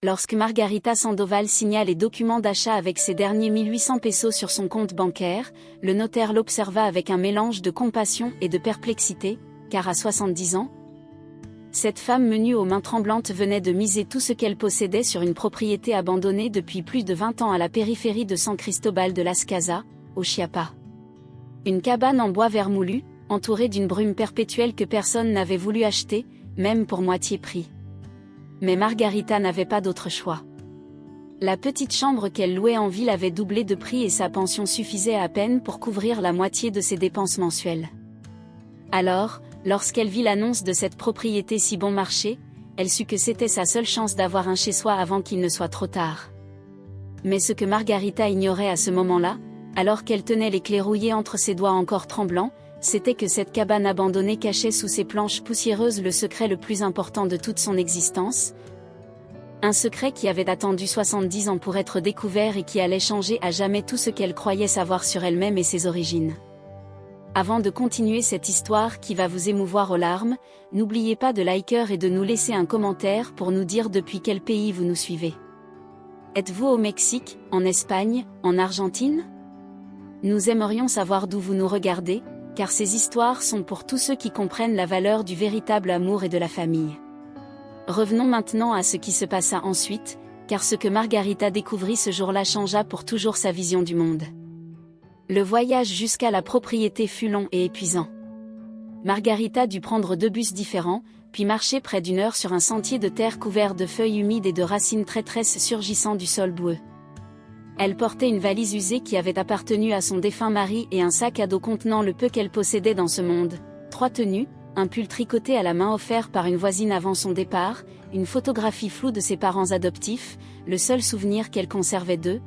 Lorsque Margarita Sandoval signa les documents d'achat avec ses derniers 1800 pesos sur son compte bancaire, le notaire l'observa avec un mélange de compassion et de perplexité, car à 70 ans, cette femme menue aux mains tremblantes venait de miser tout ce qu'elle possédait sur une propriété abandonnée depuis plus de 20 ans à la périphérie de San Cristobal de las Casas, au Chiapas. Une cabane en bois vermoulu, entourée d'une brume perpétuelle que personne n'avait voulu acheter, même pour moitié prix. Mais Margarita n'avait pas d'autre choix. La petite chambre qu'elle louait en ville avait doublé de prix et sa pension suffisait à peine pour couvrir la moitié de ses dépenses mensuelles. Alors, lorsqu'elle vit l'annonce de cette propriété si bon marché, elle sut que c'était sa seule chance d'avoir un chez-soi avant qu'il ne soit trop tard. Mais ce que Margarita ignorait à ce moment-là, alors qu'elle tenait les clés rouillées entre ses doigts encore tremblants, c'était que cette cabane abandonnée cachait sous ses planches poussiéreuses le secret le plus important de toute son existence. Un secret qui avait attendu 70 ans pour être découvert et qui allait changer à jamais tout ce qu'elle croyait savoir sur elle-même et ses origines. Avant de continuer cette histoire qui va vous émouvoir aux larmes, n'oubliez pas de liker et de nous laisser un commentaire pour nous dire depuis quel pays vous nous suivez. Êtes-vous au Mexique, en Espagne, en Argentine? Nous aimerions savoir d'où vous nous regardez, car ces histoires sont pour tous ceux qui comprennent la valeur du véritable amour et de la famille. Revenons maintenant à ce qui se passa ensuite, car ce que Margarita découvrit ce jour-là changea pour toujours sa vision du monde. Le voyage jusqu'à la propriété fut long et épuisant. Margarita dut prendre 2 bus différents, puis marcher près d'1 heure sur un sentier de terre couvert de feuilles humides et de racines traîtresses surgissant du sol boueux. Elle portait une valise usée qui avait appartenu à son défunt mari et un sac à dos contenant le peu qu'elle possédait dans ce monde, 3 tenues, un pull tricoté à la main offert par une voisine avant son départ, une photographie floue de ses parents adoptifs, le seul souvenir qu'elle conservait d'eux,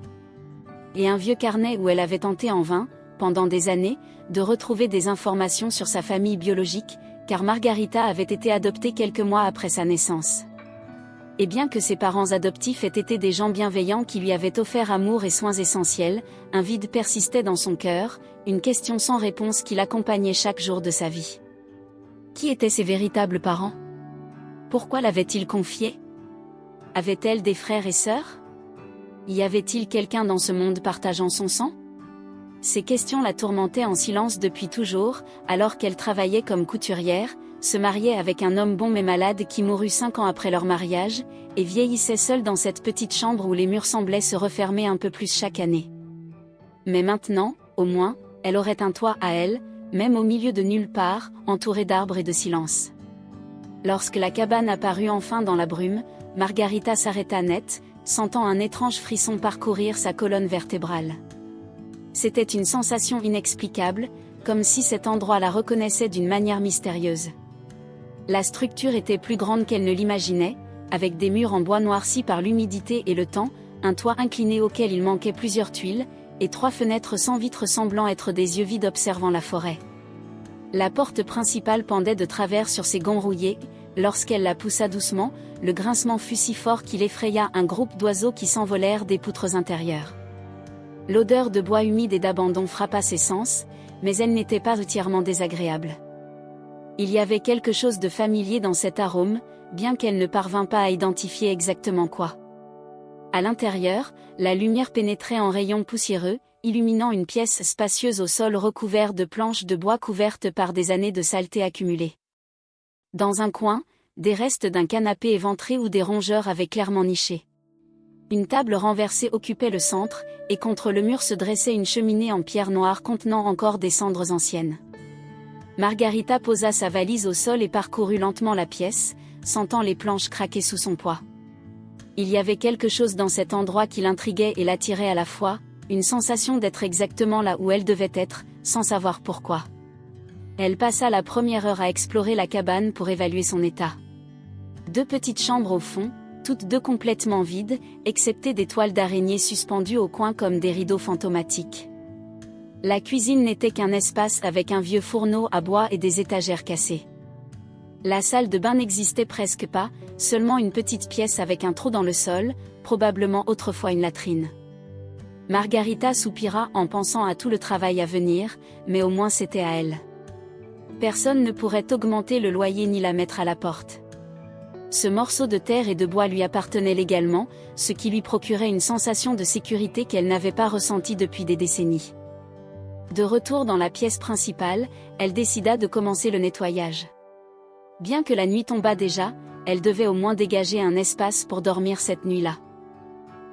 et un vieux carnet où elle avait tenté en vain, pendant des années, de retrouver des informations sur sa famille biologique, car Margarita avait été adoptée quelques mois après sa naissance. Et bien que ses parents adoptifs aient été des gens bienveillants qui lui avaient offert amour et soins essentiels, un vide persistait dans son cœur, une question sans réponse qui l'accompagnait chaque jour de sa vie. Qui étaient ses véritables parents? Pourquoi l'avait-il confié? Avait-elle des frères et sœurs? Y avait-il quelqu'un dans ce monde partageant son sang? Ces questions la tourmentaient en silence depuis toujours, alors qu'elle travaillait comme couturière, se mariait avec un homme bon mais malade qui mourut 5 ans après leur mariage, et vieillissait seule dans cette petite chambre où les murs semblaient se refermer un peu plus chaque année. Mais maintenant, au moins, elle aurait un toit à elle, même au milieu de nulle part, entourée d'arbres et de silence. Lorsque la cabane apparut enfin dans la brume, Margarita s'arrêta net, sentant un étrange frisson parcourir sa colonne vertébrale. C'était une sensation inexplicable, comme si cet endroit la reconnaissait d'une manière mystérieuse. La structure était plus grande qu'elle ne l'imaginait, avec des murs en bois noircis par l'humidité et le temps, un toit incliné auquel il manquait plusieurs tuiles, et 3 fenêtres sans vitres semblant être des yeux vides observant la forêt. La porte principale pendait de travers sur ses gonds rouillés. Lorsqu'elle la poussa doucement, le grincement fut si fort qu'il effraya un groupe d'oiseaux qui s'envolèrent des poutres intérieures. L'odeur de bois humide et d'abandon frappa ses sens, mais elle n'était pas entièrement désagréable. Il y avait quelque chose de familier dans cet arôme, bien qu'elle ne parvint pas à identifier exactement quoi. À l'intérieur, la lumière pénétrait en rayons poussiéreux, illuminant une pièce spacieuse au sol recouvert de planches de bois couvertes par des années de saleté accumulée. Dans un coin, des restes d'un canapé éventré où des rongeurs avaient clairement niché. Une table renversée occupait le centre, et contre le mur se dressait une cheminée en pierre noire contenant encore des cendres anciennes. Margarita posa sa valise au sol et parcourut lentement la pièce, sentant les planches craquer sous son poids. Il y avait quelque chose dans cet endroit qui l'intriguait et l'attirait à la fois, une sensation d'être exactement là où elle devait être, sans savoir pourquoi. Elle passa la première heure à explorer la cabane pour évaluer son état. 2 petites chambres au fond, toutes 2 complètement vides, excepté des toiles d'araignée suspendues au coin comme des rideaux fantomatiques. La cuisine n'était qu'un espace avec un vieux fourneau à bois et des étagères cassées. La salle de bain n'existait presque pas, seulement une petite pièce avec un trou dans le sol, probablement autrefois une latrine. Margarita soupira en pensant à tout le travail à venir, mais au moins c'était à elle. Personne ne pourrait augmenter le loyer ni la mettre à la porte. Ce morceau de terre et de bois lui appartenait légalement, ce qui lui procurait une sensation de sécurité qu'elle n'avait pas ressentie depuis des décennies. De retour dans la pièce principale, elle décida de commencer le nettoyage. Bien que la nuit tombât déjà, elle devait au moins dégager un espace pour dormir cette nuit-là.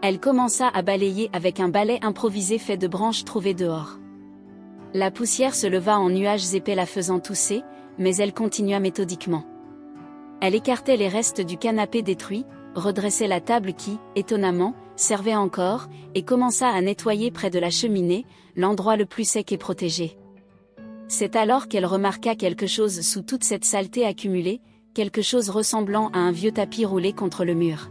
Elle commença à balayer avec un balai improvisé fait de branches trouvées dehors. La poussière se leva en nuages épais la faisant tousser, mais elle continua méthodiquement. Elle écartait les restes du canapé détruit, redressait la table qui, étonnamment, servait encore, et commença à nettoyer près de la cheminée, l'endroit le plus sec et protégé. C'est alors qu'elle remarqua quelque chose sous toute cette saleté accumulée, quelque chose ressemblant à un vieux tapis roulé contre le mur.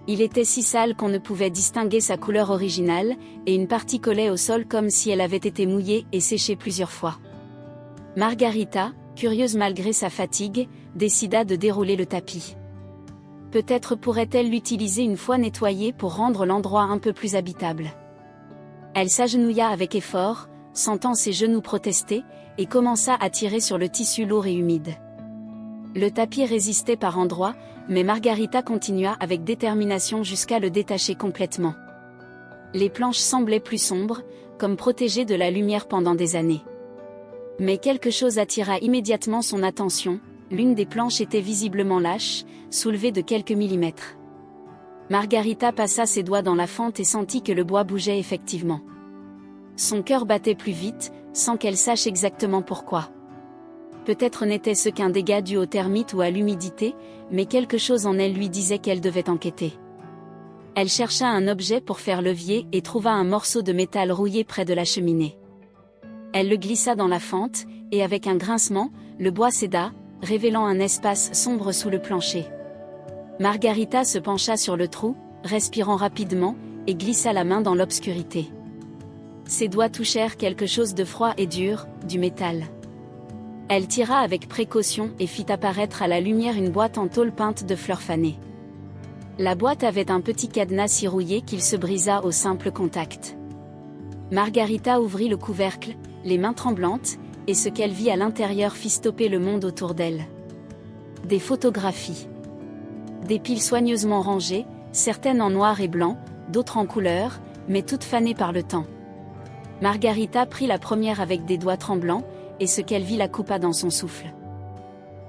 Il était si sale qu'on ne pouvait distinguer sa couleur originale, et une partie collait au sol comme si elle avait été mouillée et séchée plusieurs fois. Margarita, curieuse malgré sa fatigue, décida de dérouler le tapis. Peut-être pourrait-elle l'utiliser une fois nettoyé pour rendre l'endroit un peu plus habitable. Elle s'agenouilla avec effort, sentant ses genoux protester, et commença à tirer sur le tissu lourd et humide. Le tapis résistait par endroits, mais Margarita continua avec détermination jusqu'à le détacher complètement. Les planches semblaient plus sombres, comme protégées de la lumière pendant des années. Mais quelque chose attira immédiatement son attention, l'une des planches était visiblement lâche, soulevée de quelques millimètres. Margarita passa ses doigts dans la fente et sentit que le bois bougeait effectivement. Son cœur battait plus vite, sans qu'elle sache exactement pourquoi. Peut-être n'était-ce qu'un dégât dû aux termites ou à l'humidité, mais quelque chose en elle lui disait qu'elle devait enquêter. Elle chercha un objet pour faire levier et trouva un morceau de métal rouillé près de la cheminée. Elle le glissa dans la fente, et avec un grincement, le bois céda, révélant un espace sombre sous le plancher. Margarita se pencha sur le trou, respirant rapidement, et glissa la main dans l'obscurité. Ses doigts touchèrent quelque chose de froid et dur, du métal. Elle tira avec précaution et fit apparaître à la lumière une boîte en tôle peinte de fleurs fanées. La boîte avait un petit cadenas si rouillé qu'il se brisa au simple contact. Margarita ouvrit le couvercle, les mains tremblantes, et ce qu'elle vit à l'intérieur fit stopper le monde autour d'elle. Des photographies. Des piles soigneusement rangées, certaines en noir et blanc, d'autres en couleur, mais toutes fanées par le temps. Margarita prit la première avec des doigts tremblants, et ce qu'elle vit la coupa dans son souffle.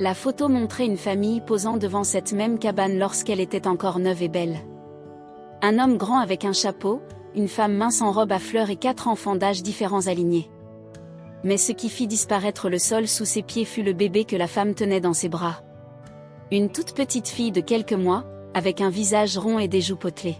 La photo montrait une famille posant devant cette même cabane lorsqu'elle était encore neuve et belle. Un homme grand avec un chapeau, une femme mince en robe à fleurs et 4 enfants d'âge différents alignés. Mais ce qui fit disparaître le sol sous ses pieds fut le bébé que la femme tenait dans ses bras. Une toute petite fille de quelques mois, avec un visage rond et des joues potelées.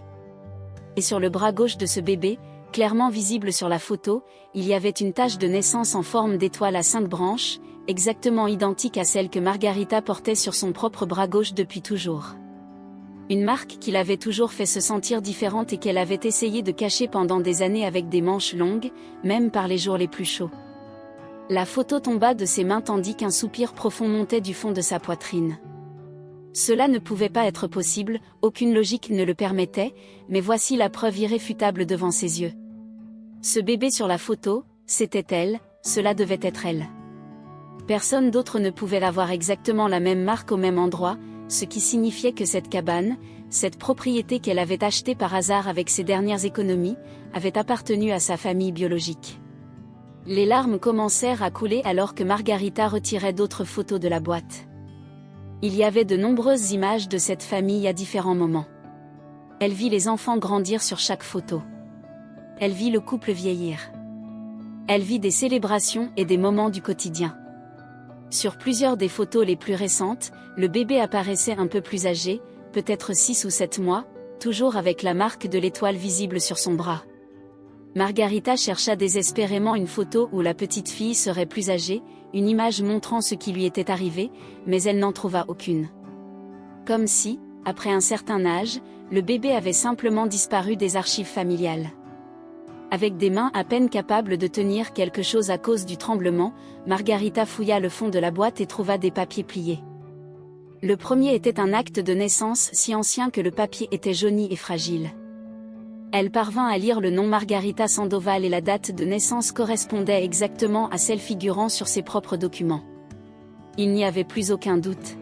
Et sur le bras gauche de ce bébé, clairement visible sur la photo, il y avait une tache de naissance en forme d'étoile à 5 branches, exactement identique à celle que Margarita portait sur son propre bras gauche depuis toujours. Une marque qui l'avait toujours fait se sentir différente et qu'elle avait essayé de cacher pendant des années avec des manches longues, même par les jours les plus chauds. La photo tomba de ses mains tandis qu'un soupir profond montait du fond de sa poitrine. Cela ne pouvait pas être possible, aucune logique ne le permettait, mais voici la preuve irréfutable devant ses yeux. Ce bébé sur la photo, c'était elle, cela devait être elle. Personne d'autre ne pouvait avoir exactement la même marque au même endroit, ce qui signifiait que cette cabane, cette propriété qu'elle avait achetée par hasard avec ses dernières économies, avait appartenu à sa famille biologique. Les larmes commencèrent à couler alors que Margarita retirait d'autres photos de la boîte. Il y avait de nombreuses images de cette famille à différents moments. Elle vit les enfants grandir sur chaque photo. Elle vit le couple vieillir. Elle vit des célébrations et des moments du quotidien. Sur plusieurs des photos les plus récentes, le bébé apparaissait un peu plus âgé, peut-être 6 ou 7 mois, toujours avec la marque de l'étoile visible sur son bras. Margarita chercha désespérément une photo où la petite fille serait plus âgée, une image montrant ce qui lui était arrivé, mais elle n'en trouva aucune. Comme si, après un certain âge, le bébé avait simplement disparu des archives familiales. Avec des mains à peine capables de tenir quelque chose à cause du tremblement, Margarita fouilla le fond de la boîte et trouva des papiers pliés. Le premier était un acte de naissance si ancien que le papier était jauni et fragile. Elle parvint à lire le nom Margarita Sandoval et la date de naissance correspondait exactement à celle figurant sur ses propres documents. Il n'y avait plus aucun doute.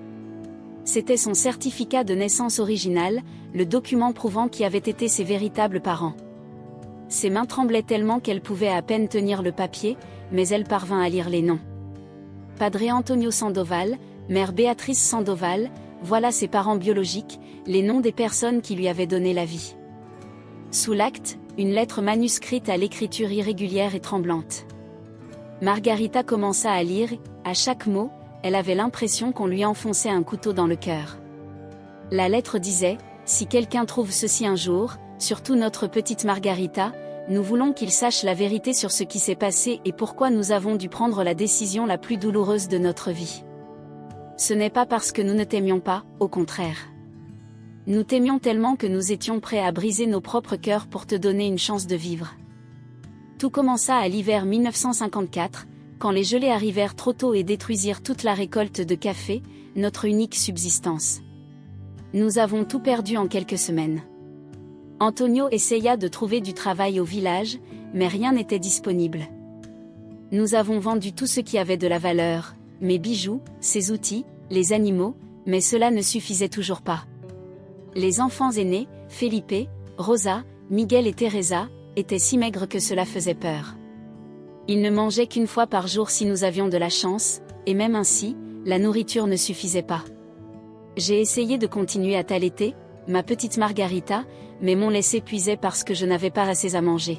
C'était son certificat de naissance original, le document prouvant qui avaient été ses véritables parents. Ses mains tremblaient tellement qu'elle pouvait à peine tenir le papier, mais elle parvint à lire les noms. Padre Antonio Sandoval, mère Béatrice Sandoval, voilà ses parents biologiques, les noms des personnes qui lui avaient donné la vie. Sous l'acte, une lettre manuscrite à l'écriture irrégulière et tremblante. Margarita commença à lire, à chaque mot, elle avait l'impression qu'on lui enfonçait un couteau dans le cœur. La lettre disait, « Si quelqu'un trouve ceci un jour, surtout notre petite Margarita, nous voulons qu'il sache la vérité sur ce qui s'est passé et pourquoi nous avons dû prendre la décision la plus douloureuse de notre vie. Ce n'est pas parce que nous ne t'aimions pas, au contraire. Nous t'aimions tellement que nous étions prêts à briser nos propres cœurs pour te donner une chance de vivre. » Tout commença à l'hiver 1954, quand les gelées arrivèrent trop tôt et détruisirent toute la récolte de café, notre unique subsistance. Nous avons tout perdu en quelques semaines. Antonio essaya de trouver du travail au village, mais rien n'était disponible. Nous avons vendu tout ce qui avait de la valeur, mes bijoux, ses outils, les animaux, mais cela ne suffisait toujours pas. Les enfants aînés, Felipe, Rosa, Miguel et Teresa, étaient si maigres que cela faisait peur. Ils ne mangeaient qu'une fois par jour si nous avions de la chance, et même ainsi, la nourriture ne suffisait pas. J'ai essayé de continuer à t'allaiter, ma petite Margarita, mais mon lait s'épuisait parce que je n'avais pas assez à manger.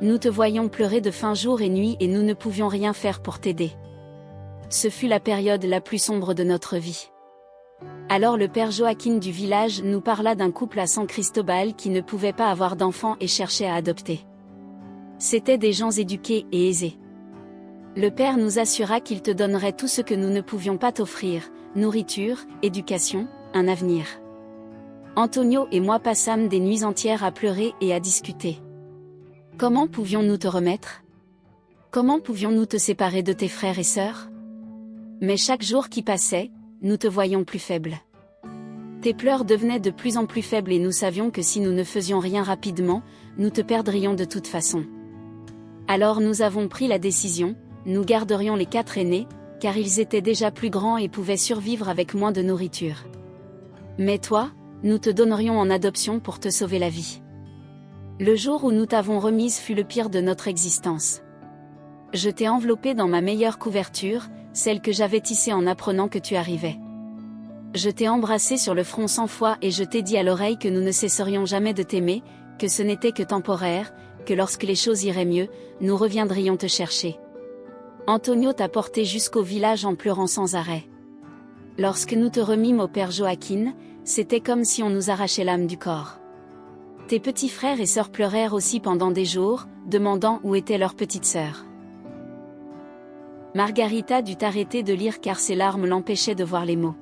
Nous te voyions pleurer de faim jour et nuit et nous ne pouvions rien faire pour t'aider. Ce fut la période la plus sombre de notre vie. Alors le père Joaquin du village nous parla d'un couple à San Cristobal qui ne pouvait pas avoir d'enfants et cherchait à adopter. C'étaient des gens éduqués et aisés. Le père nous assura qu'il te donnerait tout ce que nous ne pouvions pas t'offrir, nourriture, éducation, un avenir. Antonio et moi passâmes des nuits entières à pleurer et à discuter. Comment pouvions-nous te remettre? Comment pouvions-nous te séparer de tes frères et sœurs? Mais chaque jour qui passait, nous te voyions plus faible. Tes pleurs devenaient de plus en plus faibles et nous savions que si nous ne faisions rien rapidement, nous te perdrions de toute façon. Alors nous avons pris la décision, nous garderions les 4 aînés, car ils étaient déjà plus grands et pouvaient survivre avec moins de nourriture. Mais toi, nous te donnerions en adoption pour te sauver la vie. Le jour où nous t'avons remise fut le pire de notre existence. Je t'ai enveloppé dans ma meilleure couverture, celle que j'avais tissée en apprenant que tu arrivais. Je t'ai embrassé sur le front 100 fois et je t'ai dit à l'oreille que nous ne cesserions jamais de t'aimer, que ce n'était que temporaire, que lorsque les choses iraient mieux, nous reviendrions te chercher. Antonio t'a porté jusqu'au village en pleurant sans arrêt. Lorsque nous te remîmes au père Joaquin, c'était comme si on nous arrachait l'âme du corps. Tes petits frères et sœurs pleurèrent aussi pendant des jours, demandant où était leur petite sœur. Margarita dut arrêter de lire car ses larmes l'empêchaient de voir les mots.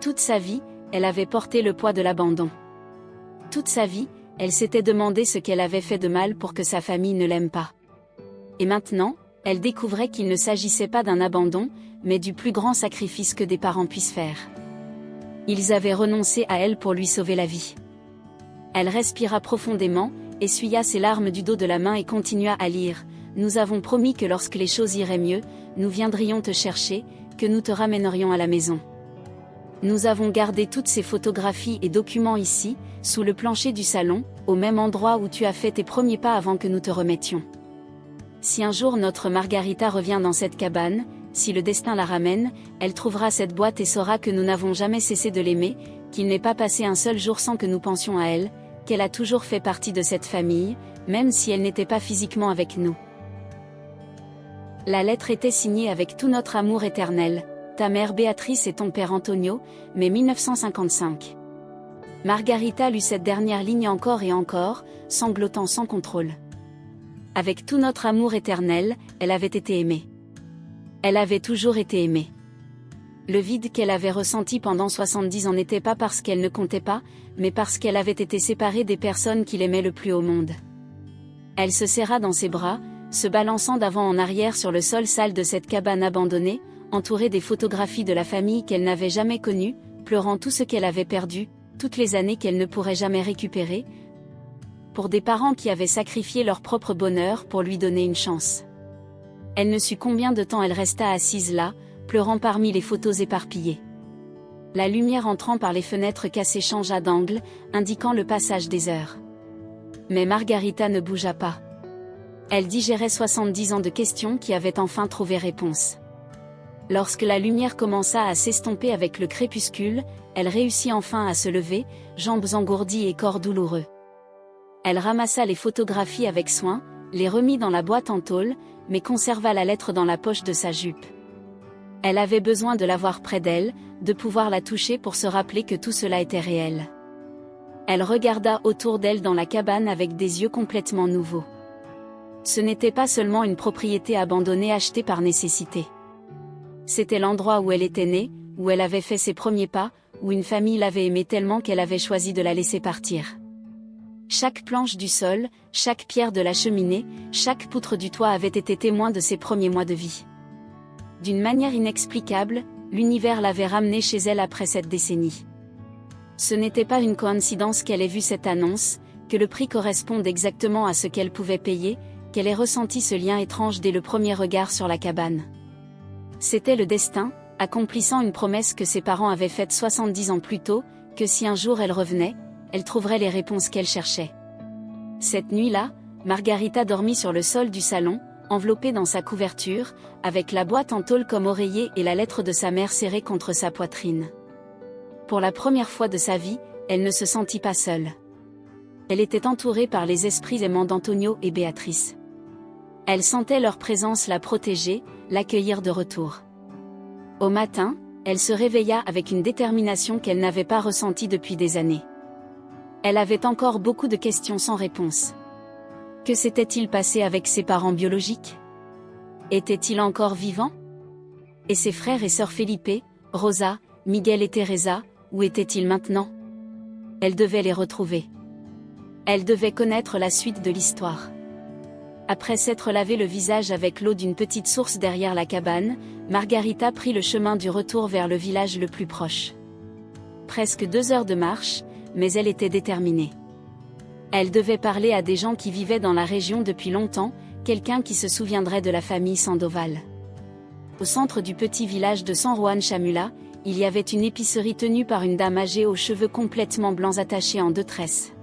Toute sa vie, elle avait porté le poids de l'abandon. Toute sa vie, elle s'était demandé ce qu'elle avait fait de mal pour que sa famille ne l'aime pas. Et maintenant, elle découvrait qu'il ne s'agissait pas d'un abandon, mais du plus grand sacrifice que des parents puissent faire. Ils avaient renoncé à elle pour lui sauver la vie. Elle respira profondément, essuya ses larmes du dos de la main et continua à lire. Nous avons promis que lorsque les choses iraient mieux, nous viendrions te chercher, que nous te ramènerions à la maison. Nous avons gardé toutes ces photographies et documents ici, sous le plancher du salon, au même endroit où tu as fait tes premiers pas avant que nous te remettions. Si un jour notre Margarita revient dans cette cabane, si le destin la ramène, elle trouvera cette boîte et saura que nous n'avons jamais cessé de l'aimer, qu'il n'est pas passé un seul jour sans que nous pensions à elle, qu'elle a toujours fait partie de cette famille, même si elle n'était pas physiquement avec nous. La lettre était signée avec tout notre amour éternel, ta mère Béatrice et ton père Antonio, mai 1955. Margarita lut cette dernière ligne encore et encore, sanglotant sans contrôle. Avec tout notre amour éternel, elle avait été aimée. Elle avait toujours été aimée. Le vide qu'elle avait ressenti pendant 70 ans n'était pas parce qu'elle ne comptait pas, mais parce qu'elle avait été séparée des personnes qu'il aimait le plus au monde. Elle se serra dans ses bras, se balançant d'avant en arrière sur le sol sale de cette cabane abandonnée, entourée des photographies de la famille qu'elle n'avait jamais connue, pleurant tout ce qu'elle avait perdu, toutes les années qu'elle ne pourrait jamais récupérer, pour des parents qui avaient sacrifié leur propre bonheur pour lui donner une chance. Elle ne sut combien de temps elle resta assise là, pleurant parmi les photos éparpillées. La lumière entrant par les fenêtres cassées changea d'angle, indiquant le passage des heures. Mais Margarita ne bougea pas. Elle digérait 70 ans de questions qui avaient enfin trouvé réponse. Lorsque la lumière commença à s'estomper avec le crépuscule, elle réussit enfin à se lever, jambes engourdies et corps douloureux. Elle ramassa les photographies avec soin, les remit dans la boîte en tôle, mais conserva la lettre dans la poche de sa jupe. Elle avait besoin de l'avoir près d'elle, de pouvoir la toucher pour se rappeler que tout cela était réel. Elle regarda autour d'elle dans la cabane avec des yeux complètement nouveaux. Ce n'était pas seulement une propriété abandonnée achetée par nécessité. C'était l'endroit où elle était née, où elle avait fait ses premiers pas, où une famille l'avait aimée tellement qu'elle avait choisi de la laisser partir. Chaque planche du sol, chaque pierre de la cheminée, chaque poutre du toit avait été témoin de ses premiers mois de vie. D'une manière inexplicable, l'univers l'avait ramenée chez elle après cette décennie. Ce n'était pas une coïncidence qu'elle ait vu cette annonce, que le prix corresponde exactement à ce qu'elle pouvait payer, qu'elle ait ressenti ce lien étrange dès le premier regard sur la cabane. C'était le destin, accomplissant une promesse que ses parents avaient faite 70 ans plus tôt, que si un jour elle revenait, elle trouverait les réponses qu'elle cherchait. Cette nuit-là, Margarita dormit sur le sol du salon, enveloppée dans sa couverture, avec la boîte en tôle comme oreiller et la lettre de sa mère serrée contre sa poitrine. Pour la première fois de sa vie, elle ne se sentit pas seule. Elle était entourée par les esprits aimants d'Antonio et Béatrice. Elle sentait leur présence la protéger, l'accueillir de retour. Au matin, elle se réveilla avec une détermination qu'elle n'avait pas ressentie depuis des années. Elle avait encore beaucoup de questions sans réponse. Que s'était-il passé avec ses parents biologiques? Étaient-ils encore vivants? Et ses frères et sœurs Felipe, Rosa, Miguel et Teresa, où étaient-ils maintenant? Elle devait les retrouver. Elle devait connaître la suite de l'histoire. Après s'être lavé le visage avec l'eau d'une petite source derrière la cabane, Margarita prit le chemin du retour vers le village le plus proche. Presque 2 heures de marche, mais elle était déterminée. Elle devait parler à des gens qui vivaient dans la région depuis longtemps, quelqu'un qui se souviendrait de la famille Sandoval. Au centre du petit village de San Juan Chamula, il y avait une épicerie tenue par une dame âgée aux cheveux complètement blancs attachés en 2 tresses.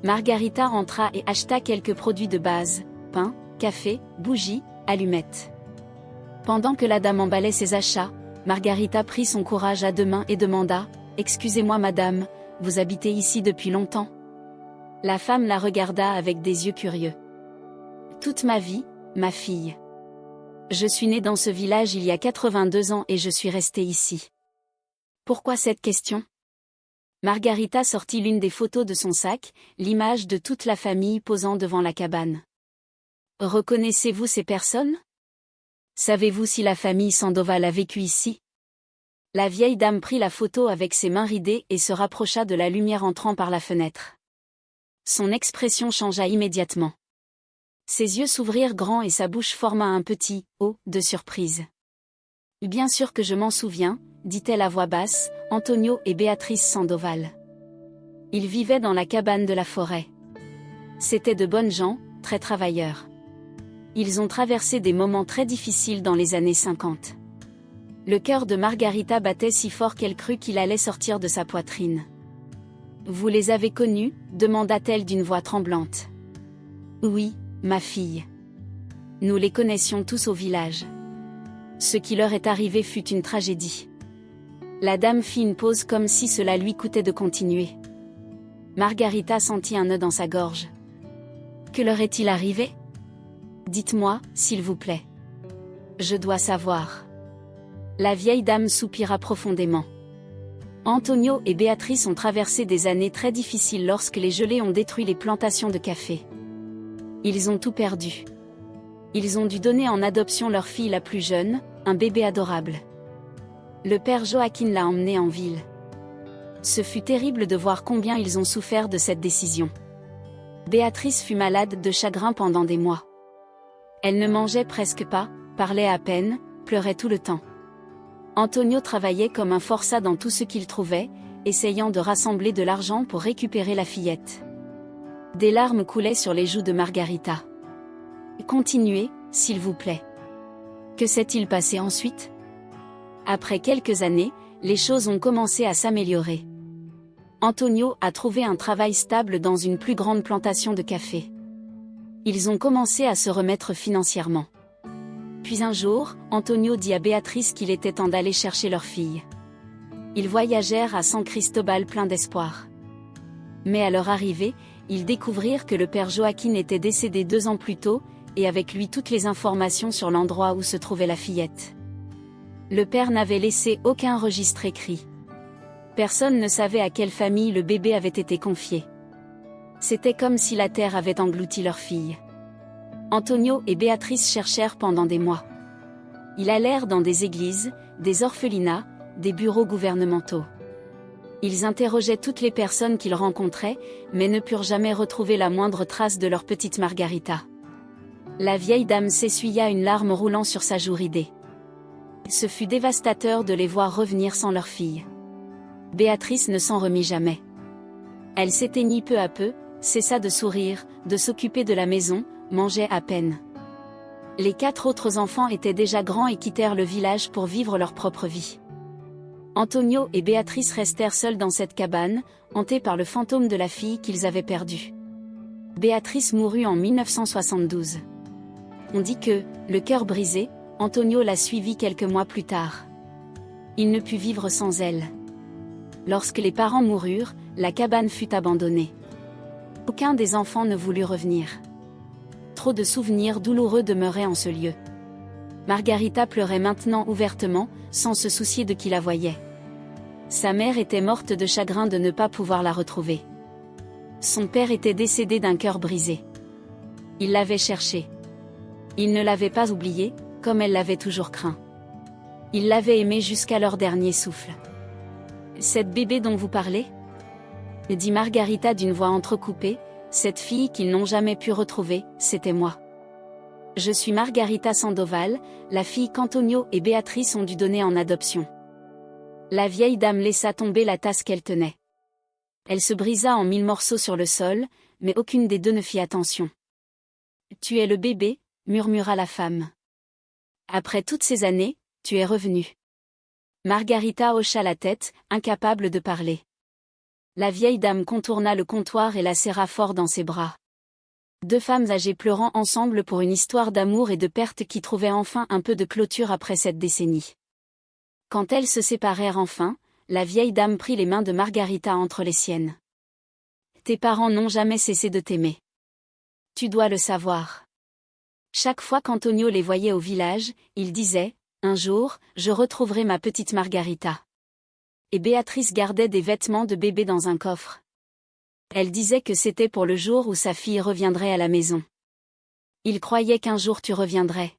Margarita entra et acheta quelques produits de base, pain, café, bougies, allumettes. Pendant que la dame emballait ses achats, Margarita prit son courage à 2 mains et demanda « Excusez-moi madame, vous habitez ici depuis longtemps ?» La femme la regarda avec des yeux curieux. « Toute ma vie, ma fille. Je suis née dans ce village il y a 82 ans et je suis restée ici. » Pourquoi cette question? Margarita sortit l'une des photos de son sac, l'image de toute la famille posant devant la cabane. Reconnaissez-vous ces personnes? Savez-vous si la famille Sandoval a vécu ici? La vieille dame prit la photo avec ses mains ridées et se rapprocha de la lumière entrant par la fenêtre. Son expression changea immédiatement. Ses yeux s'ouvrirent grands et sa bouche forma un petit « oh » de surprise. « Bien sûr que je m'en souviens », dit-elle à voix basse, Antonio et Béatrice Sandoval. Ils vivaient dans la cabane de la forêt. C'étaient de bonnes gens, très travailleurs. Ils ont traversé des moments très difficiles dans les années 50. Le cœur de Margarita battait si fort qu'elle crut qu'il allait sortir de sa poitrine. « Vous les avez connus ?» demanda-t-elle d'une voix tremblante. « Oui, ma fille. Nous les connaissions tous au village. Ce qui leur est arrivé fut une tragédie. » La dame fit une pause comme si cela lui coûtait de continuer. Margarita sentit un nœud dans sa gorge. « Que leur est-il arrivé? Dites-moi, s'il vous plaît. Je dois savoir. » La vieille dame soupira profondément. Antonio et Béatrice ont traversé des années très difficiles lorsque les gelées ont détruit les plantations de café. Ils ont tout perdu. Ils ont dû donner en adoption leur fille la plus jeune, un bébé adorable. Le père Joaquin l'a emmené en ville. Ce fut terrible de voir combien ils ont souffert de cette décision. Béatrice fut malade de chagrin pendant des mois. Elle ne mangeait presque pas, parlait à peine, pleurait tout le temps. Antonio travaillait comme un forçat dans tout ce qu'il trouvait, essayant de rassembler de l'argent pour récupérer la fillette. Des larmes coulaient sur les joues de Margarita. « Continuez, s'il vous plaît. » Que s'est-il passé ensuite? Après quelques années, les choses ont commencé à s'améliorer. Antonio a trouvé un travail stable dans une plus grande plantation de café. Ils ont commencé à se remettre financièrement. Puis un jour, Antonio dit à Béatrice qu'il était temps d'aller chercher leur fille. Ils voyagèrent à San Cristobal plein d'espoir. Mais à leur arrivée, ils découvrirent que le père Joaquin était décédé 2 ans plus tôt, et avec lui toutes les informations sur l'endroit où se trouvait la fillette. Le père n'avait laissé aucun registre écrit. Personne ne savait à quelle famille le bébé avait été confié. C'était comme si la terre avait englouti leur fille. Antonio et Béatrice cherchèrent pendant des mois. Ils allèrent dans des églises, des orphelinats, des bureaux gouvernementaux. Ils interrogeaient toutes les personnes qu'ils rencontraient, mais ne purent jamais retrouver la moindre trace de leur petite Margarita. La vieille dame s'essuya une larme roulant sur sa joue ridée. Ce fut dévastateur de les voir revenir sans leur fille. Béatrice ne s'en remit jamais. Elle s'éteignit peu à peu, cessa de sourire, de s'occuper de la maison, mangeait à peine. Les 4 autres enfants étaient déjà grands et quittèrent le village pour vivre leur propre vie. Antonio et Béatrice restèrent seuls dans cette cabane, hantés par le fantôme de la fille qu'ils avaient perdue. Béatrice mourut en 1972. On dit que, le cœur brisé, Antonio la suivit quelques mois plus tard. Il ne put vivre sans elle. Lorsque les parents moururent, la cabane fut abandonnée. Aucun des enfants ne voulut revenir. Trop de souvenirs douloureux demeuraient en ce lieu. Margarita pleurait maintenant ouvertement, sans se soucier de qui la voyait. Sa mère était morte de chagrin de ne pas pouvoir la retrouver. Son père était décédé d'un cœur brisé. Il l'avait cherchée. Il ne l'avait pas oubliée, comme elle l'avait toujours craint. Il l'avait aimée jusqu'à leur dernier souffle. « Cette bébé dont vous parlez ?» dit Margarita d'une voix entrecoupée, « Cette fille qu'ils n'ont jamais pu retrouver, c'était moi. Je suis Margarita Sandoval, la fille qu'Antonio et Béatrice ont dû donner en adoption. » La vieille dame laissa tomber la tasse qu'elle tenait. Elle se brisa en 1000 morceaux sur le sol, mais aucune des 2 ne fit attention. « Tu es le bébé » murmura la femme. « Après toutes ces années, tu es revenu. » Margarita hocha la tête, incapable de parler. La vieille dame contourna le comptoir et la serra fort dans ses bras. 2 femmes âgées pleurant ensemble pour une histoire d'amour et de perte qui trouvait enfin un peu de clôture après cette décennie. Quand elles se séparèrent enfin, la vieille dame prit les mains de Margarita entre les siennes. « Tes parents n'ont jamais cessé de t'aimer. Tu dois le savoir. » Chaque fois qu'Antonio les voyait au village, il disait « Un jour, je retrouverai ma petite Margarita. » Et Béatrice gardait des vêtements de bébé dans un coffre. Elle disait que c'était pour le jour où sa fille reviendrait à la maison. Il croyait qu'un jour tu reviendrais.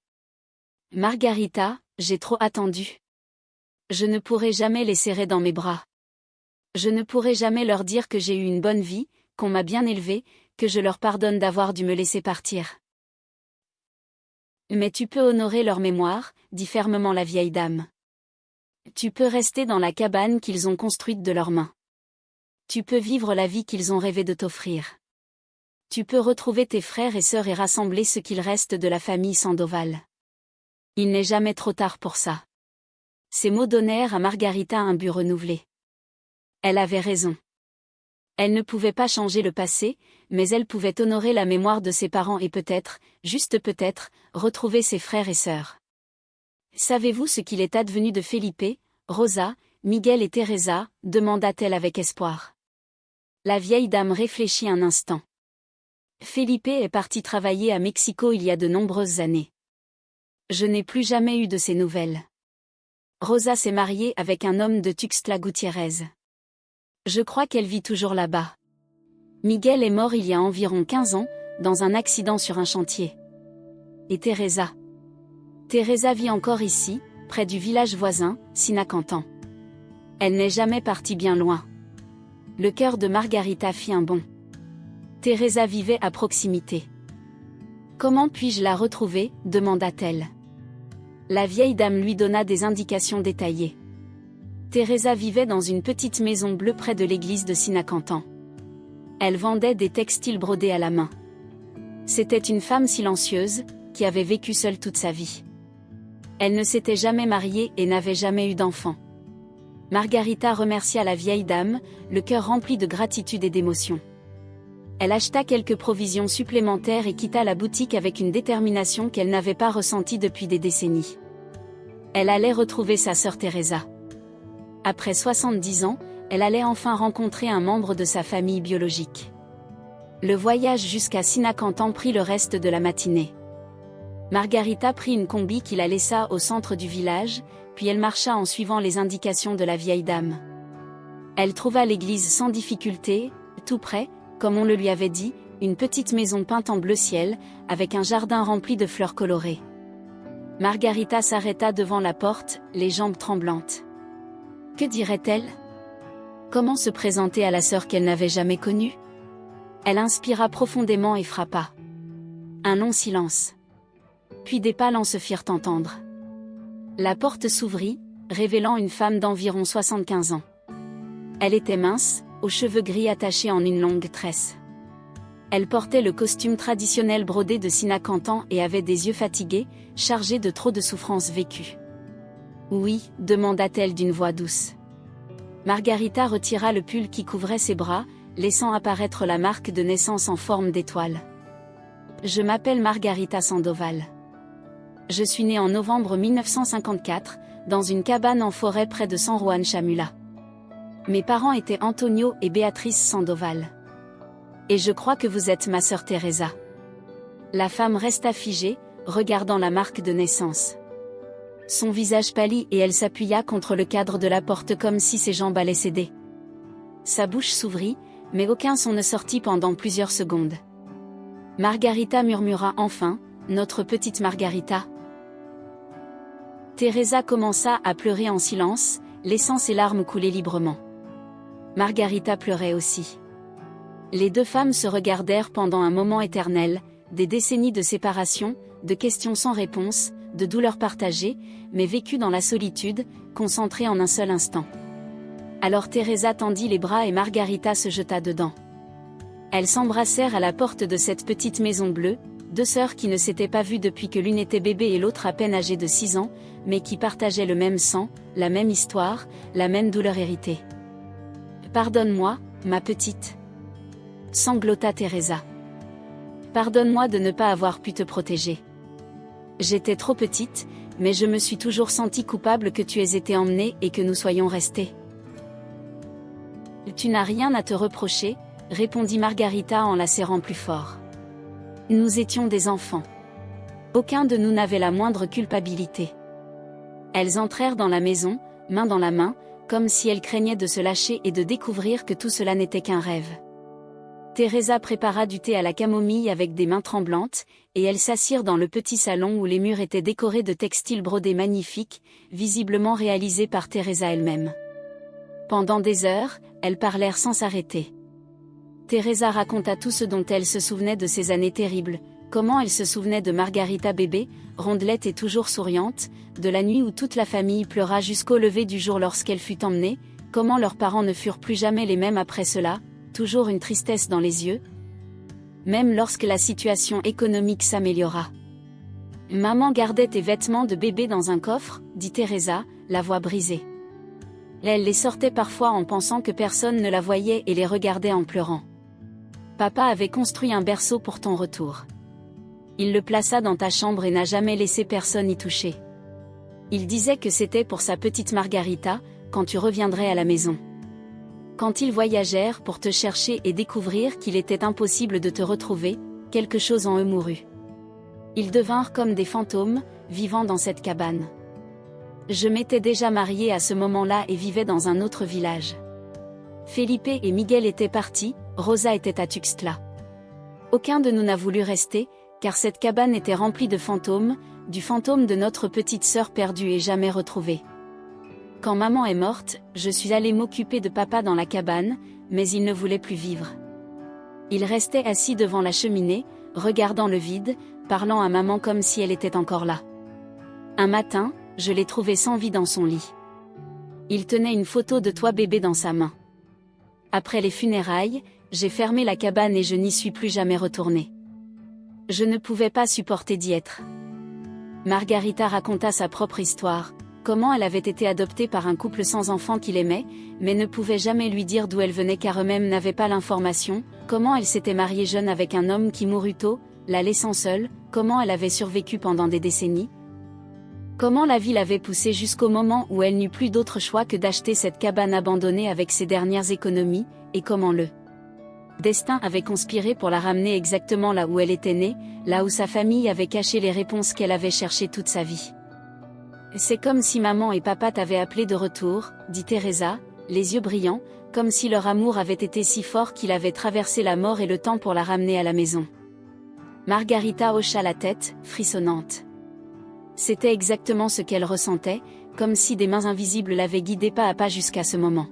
Margarita, j'ai trop attendu. Je ne pourrai jamais les serrer dans mes bras. Je ne pourrai jamais leur dire que j'ai eu une bonne vie, qu'on m'a bien élevée, que je leur pardonne d'avoir dû me laisser partir. Mais tu peux honorer leur mémoire, dit fermement la vieille dame. Tu peux rester dans la cabane qu'ils ont construite de leurs mains. Tu peux vivre la vie qu'ils ont rêvé de t'offrir. Tu peux retrouver tes frères et sœurs et rassembler ce qu'il reste de la famille Sandoval. Il n'est jamais trop tard pour ça. Ces mots donnèrent à Margarita un but renouvelé. Elle avait raison. Elle ne pouvait pas changer le passé, mais elle pouvait honorer la mémoire de ses parents et peut-être, juste peut-être, retrouver ses frères et sœurs. Savez-vous ce qu'il est advenu de Felipe, Rosa, Miguel et Teresa, demanda-t-elle avec espoir. La vieille dame réfléchit un instant. Felipe est parti travailler à Mexico il y a de nombreuses années. Je n'ai plus jamais eu de ses nouvelles. Rosa s'est mariée avec un homme de Tuxtla Gutiérrez. Je crois qu'elle vit toujours là-bas. Miguel est mort il y a environ 15 ans, dans un accident sur un chantier. Et Teresa? Teresa vit encore ici, près du village voisin, Sinacantan. Elle n'est jamais partie bien loin. Le cœur de Margarita fit un bond. Teresa vivait à proximité. Comment puis-je la retrouver, demanda-t-elle. La vieille dame lui donna des indications détaillées. Teresa vivait dans une petite maison bleue près de l'église de Sinacantan. Elle vendait des textiles brodés à la main. C'était une femme silencieuse, qui avait vécu seule toute sa vie. Elle ne s'était jamais mariée et n'avait jamais eu d'enfant. Margarita remercia la vieille dame, le cœur rempli de gratitude et d'émotion. Elle acheta quelques provisions supplémentaires et quitta la boutique avec une détermination qu'elle n'avait pas ressentie depuis des décennies. Elle allait retrouver sa sœur Teresa. Après 70 ans, elle allait enfin rencontrer un membre de sa famille biologique. Le voyage jusqu'à Sinacantan prit le reste de la matinée. Margarita prit une combi qui la laissa au centre du village, puis elle marcha en suivant les indications de la vieille dame. Elle trouva l'église sans difficulté, tout près, comme on le lui avait dit, une petite maison peinte en bleu ciel, avec un jardin rempli de fleurs colorées. Margarita s'arrêta devant la porte, les jambes tremblantes. Que dirait-elle? Comment se présenter à la sœur qu'elle n'avait jamais connue? Elle inspira profondément et frappa. Un long silence. Puis des pas lents se firent entendre. La porte s'ouvrit, révélant une femme d'environ 75 ans. Elle était mince, aux cheveux gris attachés en une longue tresse. Elle portait le costume traditionnel brodé de Sinacantan et avait des yeux fatigués, chargés de trop de souffrances vécues. « Oui » demanda-t-elle d'une voix douce. Margarita retira le pull qui couvrait ses bras, laissant apparaître la marque de naissance en forme d'étoile. « Je m'appelle Margarita Sandoval. Je suis née en novembre 1954, dans une cabane en forêt près de San Juan Chamula. Mes parents étaient Antonio et Béatrice Sandoval. Et je crois que vous êtes ma sœur Teresa. » La femme resta figée, regardant la marque de naissance. Son visage pâlit et elle s'appuya contre le cadre de la porte comme si ses jambes allaient céder. Sa bouche s'ouvrit, mais aucun son ne sortit pendant plusieurs secondes. Margarita murmura enfin, « Notre petite Margarita ?» Teresa commença à pleurer en silence, laissant ses larmes couler librement. Margarita pleurait aussi. Les deux femmes se regardèrent pendant un moment éternel, des décennies de séparation, de questions sans réponse, de douleurs partagées, mais vécues dans la solitude, concentrées en un seul instant. Alors Teresa tendit les bras et Margarita se jeta dedans. Elles s'embrassèrent à la porte de cette petite maison bleue, deux sœurs qui ne s'étaient pas vues depuis que l'une était bébé et l'autre à peine âgée de 6 ans, mais qui partageaient le même sang, la même histoire, la même douleur héritée. « Pardonne-moi, ma petite. » sanglota Teresa. « Pardonne-moi de ne pas avoir pu te protéger. J'étais trop petite, mais je me suis toujours sentie coupable que tu aies été emmenée et que nous soyons restés. » « Tu n'as rien à te reprocher, » répondit Margarita en la serrant plus fort. « Nous étions des enfants. Aucun de nous n'avait la moindre culpabilité. » Elles entrèrent dans la maison, main dans la main, comme si elles craignaient de se lâcher et de découvrir que tout cela n'était qu'un rêve. Teresa prépara du thé à la camomille avec des mains tremblantes, et elles s'assirent dans le petit salon où les murs étaient décorés de textiles brodés magnifiques, visiblement réalisés par Teresa elle-même. Pendant des heures, elles parlèrent sans s'arrêter. Teresa raconta tout ce dont elle se souvenait de ces années terribles, comment elle se souvenait de Margarita bébé, rondelette et toujours souriante, de la nuit où toute la famille pleura jusqu'au lever du jour lorsqu'elle fut emmenée, comment leurs parents ne furent plus jamais les mêmes après cela, toujours une tristesse dans les yeux, même lorsque la situation économique s'améliora. « Maman gardait tes vêtements de bébé dans un coffre, » dit Teresa, la voix brisée. Elle les sortait parfois en pensant que personne ne la voyait et les regardait en pleurant. Papa avait construit un berceau pour ton retour. Il le plaça dans ta chambre et n'a jamais laissé personne y toucher. Il disait que c'était pour sa petite Margarita, quand tu reviendrais à la maison. Quand ils voyagèrent pour te chercher et découvrir qu'il était impossible de te retrouver, quelque chose en eux mourut. Ils devinrent comme des fantômes, vivant dans cette cabane. Je m'étais déjà mariée à ce moment-là et vivais dans un autre village. Felipe et Miguel étaient partis, Rosa était à Tuxtla. Aucun de nous n'a voulu rester, car cette cabane était remplie de fantômes, du fantôme de notre petite sœur perdue et jamais retrouvée. Quand maman est morte, je suis allée m'occuper de papa dans la cabane, mais il ne voulait plus vivre. Il restait assis devant la cheminée, regardant le vide, parlant à maman comme si elle était encore là. Un matin, je l'ai trouvé sans vie dans son lit. Il tenait une photo de toi bébé dans sa main. Après les funérailles, j'ai fermé la cabane et je n'y suis plus jamais retournée. Je ne pouvais pas supporter d'y être. Margarita raconta sa propre histoire, comment elle avait été adoptée par un couple sans enfant qu'il aimait, mais ne pouvait jamais lui dire d'où elle venait car eux-mêmes n'avaient pas l'information, comment elle s'était mariée jeune avec un homme qui mourut tôt, la laissant seule, comment elle avait survécu pendant des décennies. Comment la vie l'avait poussée jusqu'au moment où elle n'eut plus d'autre choix que d'acheter cette cabane abandonnée avec ses dernières économies, et comment le destin avait conspiré pour la ramener exactement là où elle était née, là où sa famille avait caché les réponses qu'elle avait cherchées toute sa vie. C'est comme si maman et papa t'avaient appelé de retour, dit Teresa, les yeux brillants, comme si leur amour avait été si fort qu'il avait traversé la mort et le temps pour la ramener à la maison. Margarita hocha la tête, frissonnante. C'était exactement ce qu'elle ressentait, comme si des mains invisibles l'avaient guidée pas à pas jusqu'à ce moment.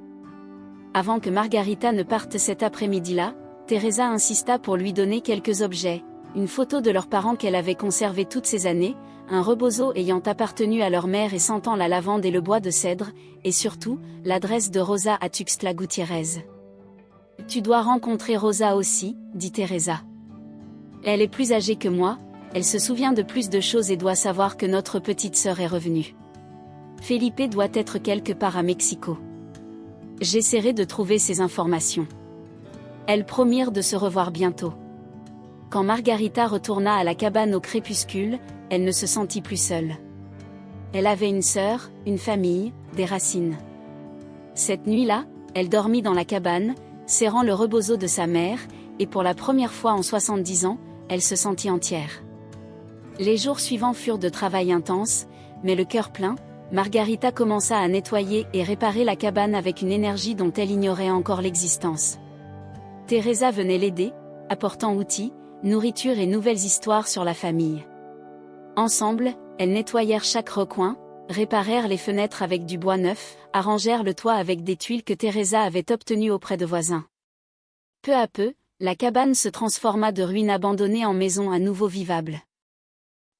Avant que Margarita ne parte cet après-midi-là, Teresa insista pour lui donner quelques objets, une photo de leurs parents qu'elle avait conservé toutes ces années, un rebozo ayant appartenu à leur mère et sentant la lavande et le bois de cèdre, et surtout, l'adresse de Rosa à Tuxtla Gutiérrez. « Tu dois rencontrer Rosa aussi, dit Teresa. Elle est plus âgée que moi, elle se souvient de plus de choses et doit savoir que notre petite sœur est revenue. Felipe doit être quelque part à Mexico. J'essaierai de trouver ces informations. » Elles promirent de se revoir bientôt. Quand Margarita retourna à la cabane au crépuscule, elle ne se sentit plus seule. Elle avait une sœur, une famille, des racines. Cette nuit-là, elle dormit dans la cabane, serrant le rebozo de sa mère, et pour la première fois en 70 ans, elle se sentit entière. Les jours suivants furent de travail intense, mais le cœur plein, Margarita commença à nettoyer et réparer la cabane avec une énergie dont elle ignorait encore l'existence. Teresa venait l'aider, apportant outils, nourriture et nouvelles histoires sur la famille. Ensemble, elles nettoyèrent chaque recoin, réparèrent les fenêtres avec du bois neuf, arrangèrent le toit avec des tuiles que Teresa avait obtenues auprès de voisins. Peu à peu, la cabane se transforma de ruine abandonnée en maison à nouveau vivable.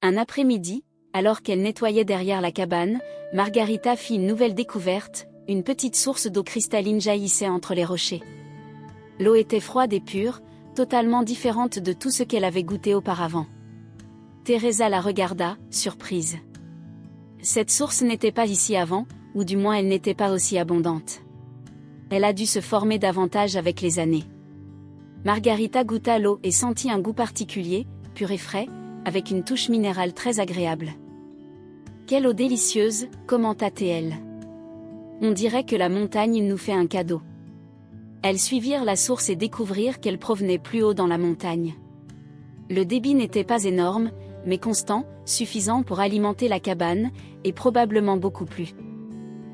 Un après-midi, alors qu'elle nettoyait derrière la cabane, Margarita fit une nouvelle découverte, une petite source d'eau cristalline jaillissait entre les rochers. L'eau était froide et pure, totalement différente de tout ce qu'elle avait goûté auparavant. Teresa la regarda, surprise. Cette source n'était pas ici avant, ou du moins elle n'était pas aussi abondante. Elle a dû se former davantage avec les années. Margarita goûta l'eau et sentit un goût particulier, pur et frais, avec une touche minérale très agréable. « Quelle eau délicieuse !» commenta-t-elle. « On dirait que la montagne nous fait un cadeau. » Elles suivirent la source et découvrirent qu'elle provenait plus haut dans la montagne. Le débit n'était pas énorme, mais constant, suffisant pour alimenter la cabane, et probablement beaucoup plus.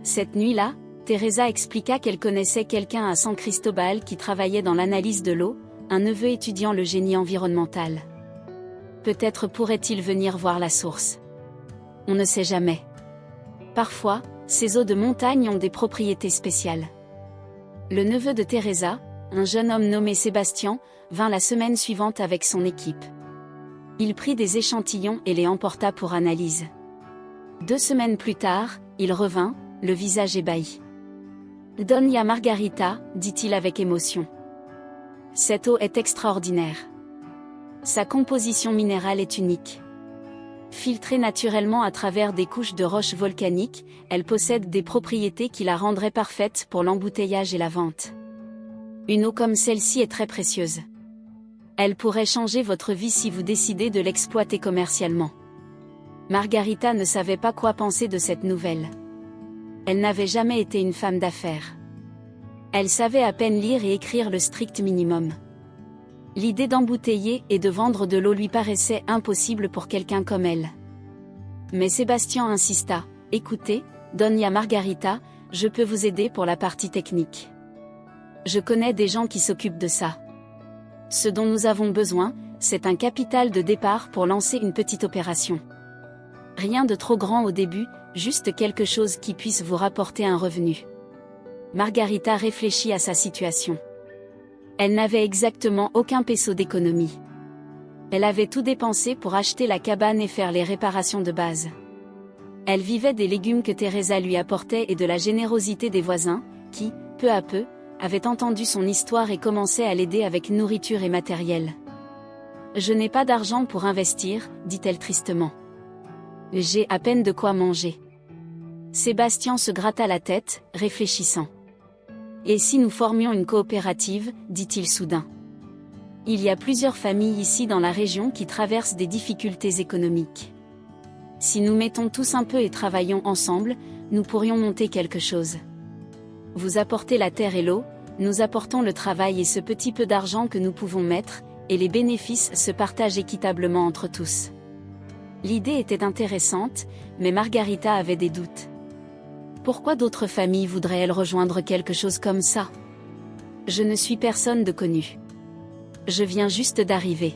Cette nuit-là, Teresa expliqua qu'elle connaissait quelqu'un à San Cristobal qui travaillait dans l'analyse de l'eau, un neveu étudiant le génie environnemental. Peut-être pourrait-il venir voir la source. On ne sait jamais. Parfois, ces eaux de montagne ont des propriétés spéciales. Le neveu de Teresa, un jeune homme nommé Sébastien, vint la semaine suivante avec son équipe. Il prit des échantillons et les emporta pour analyse. 2 semaines plus tard, il revint, le visage ébahi. « Doña Margarita, dit-il avec émotion. Cette eau est extraordinaire. Sa composition minérale est unique. Filtrée naturellement à travers des couches de roches volcaniques, elle possède des propriétés qui la rendraient parfaite pour l'embouteillage et la vente. Une eau comme celle-ci est très précieuse. Elle pourrait changer votre vie si vous décidez de l'exploiter commercialement. » Margarita ne savait pas quoi penser de cette nouvelle. Elle n'avait jamais été une femme d'affaires. Elle savait à peine lire et écrire le strict minimum. L'idée d'embouteiller et de vendre de l'eau lui paraissait impossible pour quelqu'un comme elle. Mais Sébastien insista. « Écoutez, Doña Margarita, je peux vous aider pour la partie technique. Je connais des gens qui s'occupent de ça. Ce dont nous avons besoin, c'est un capital de départ pour lancer une petite opération. Rien de trop grand au début, juste quelque chose qui puisse vous rapporter un revenu. » Margarita réfléchit à sa situation. Elle n'avait exactement aucun peso d'économie. Elle avait tout dépensé pour acheter la cabane et faire les réparations de base. Elle vivait des légumes que Teresa lui apportait et de la générosité des voisins, qui, peu à peu, avaient entendu son histoire et commençaient à l'aider avec nourriture et matériel. « Je n'ai pas d'argent pour investir, dit-elle tristement. J'ai à peine de quoi manger. Sébastien se gratta la tête, réfléchissant. Et si nous formions une coopérative, dit-il soudain. Il y a plusieurs familles ici dans la région qui traversent des difficultés économiques. Si nous mettons tous un peu et travaillons ensemble, nous pourrions monter quelque chose. Vous apportez la terre et l'eau, nous apportons le travail et ce petit peu d'argent que nous pouvons mettre, et les bénéfices se partagent équitablement entre tous. L'idée était intéressante, mais Margarita avait des doutes. Pourquoi d'autres familles voudraient-elles rejoindre quelque chose comme ça? Je ne suis personne de connu. Je viens juste d'arriver.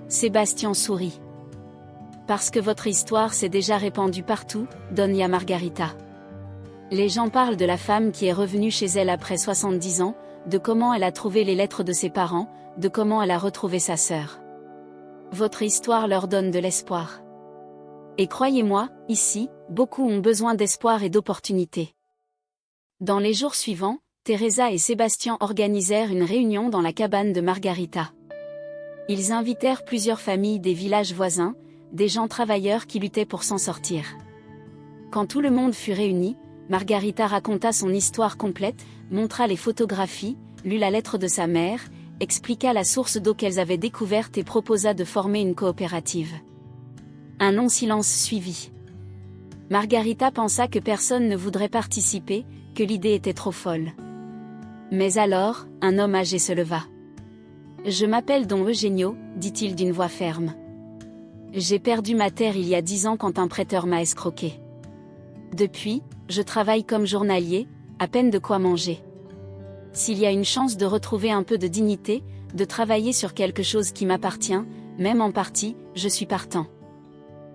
Sébastien sourit. Parce que votre histoire s'est déjà répandue partout, Doña Margarita. Les gens parlent de la femme qui est revenue chez elle après 70 ans, de comment elle a trouvé les lettres de ses parents, de comment elle a retrouvé sa sœur. Votre histoire leur donne de l'espoir. Et croyez-moi, ici, beaucoup ont besoin d'espoir et d'opportunités. Dans les jours suivants, Teresa et Sébastien organisèrent une réunion dans la cabane de Margarita. Ils invitèrent plusieurs familles des villages voisins, des gens travailleurs qui luttaient pour s'en sortir. Quand tout le monde fut réuni, Margarita raconta son histoire complète, montra les photographies, lut la lettre de sa mère, expliqua la source d'eau qu'elles avaient découverte et proposa de former une coopérative. Un long silence suivit. Margarita pensa que personne ne voudrait participer, que l'idée était trop folle. Mais alors, un homme âgé se leva. « Je m'appelle Don Eugenio, dit-il d'une voix ferme. J'ai perdu ma terre il y a 10 ans quand un prêteur m'a escroqué. Depuis, je travaille comme journalier, à peine de quoi manger. S'il y a une chance de retrouver un peu de dignité, de travailler sur quelque chose qui m'appartient, même en partie, je suis partant. »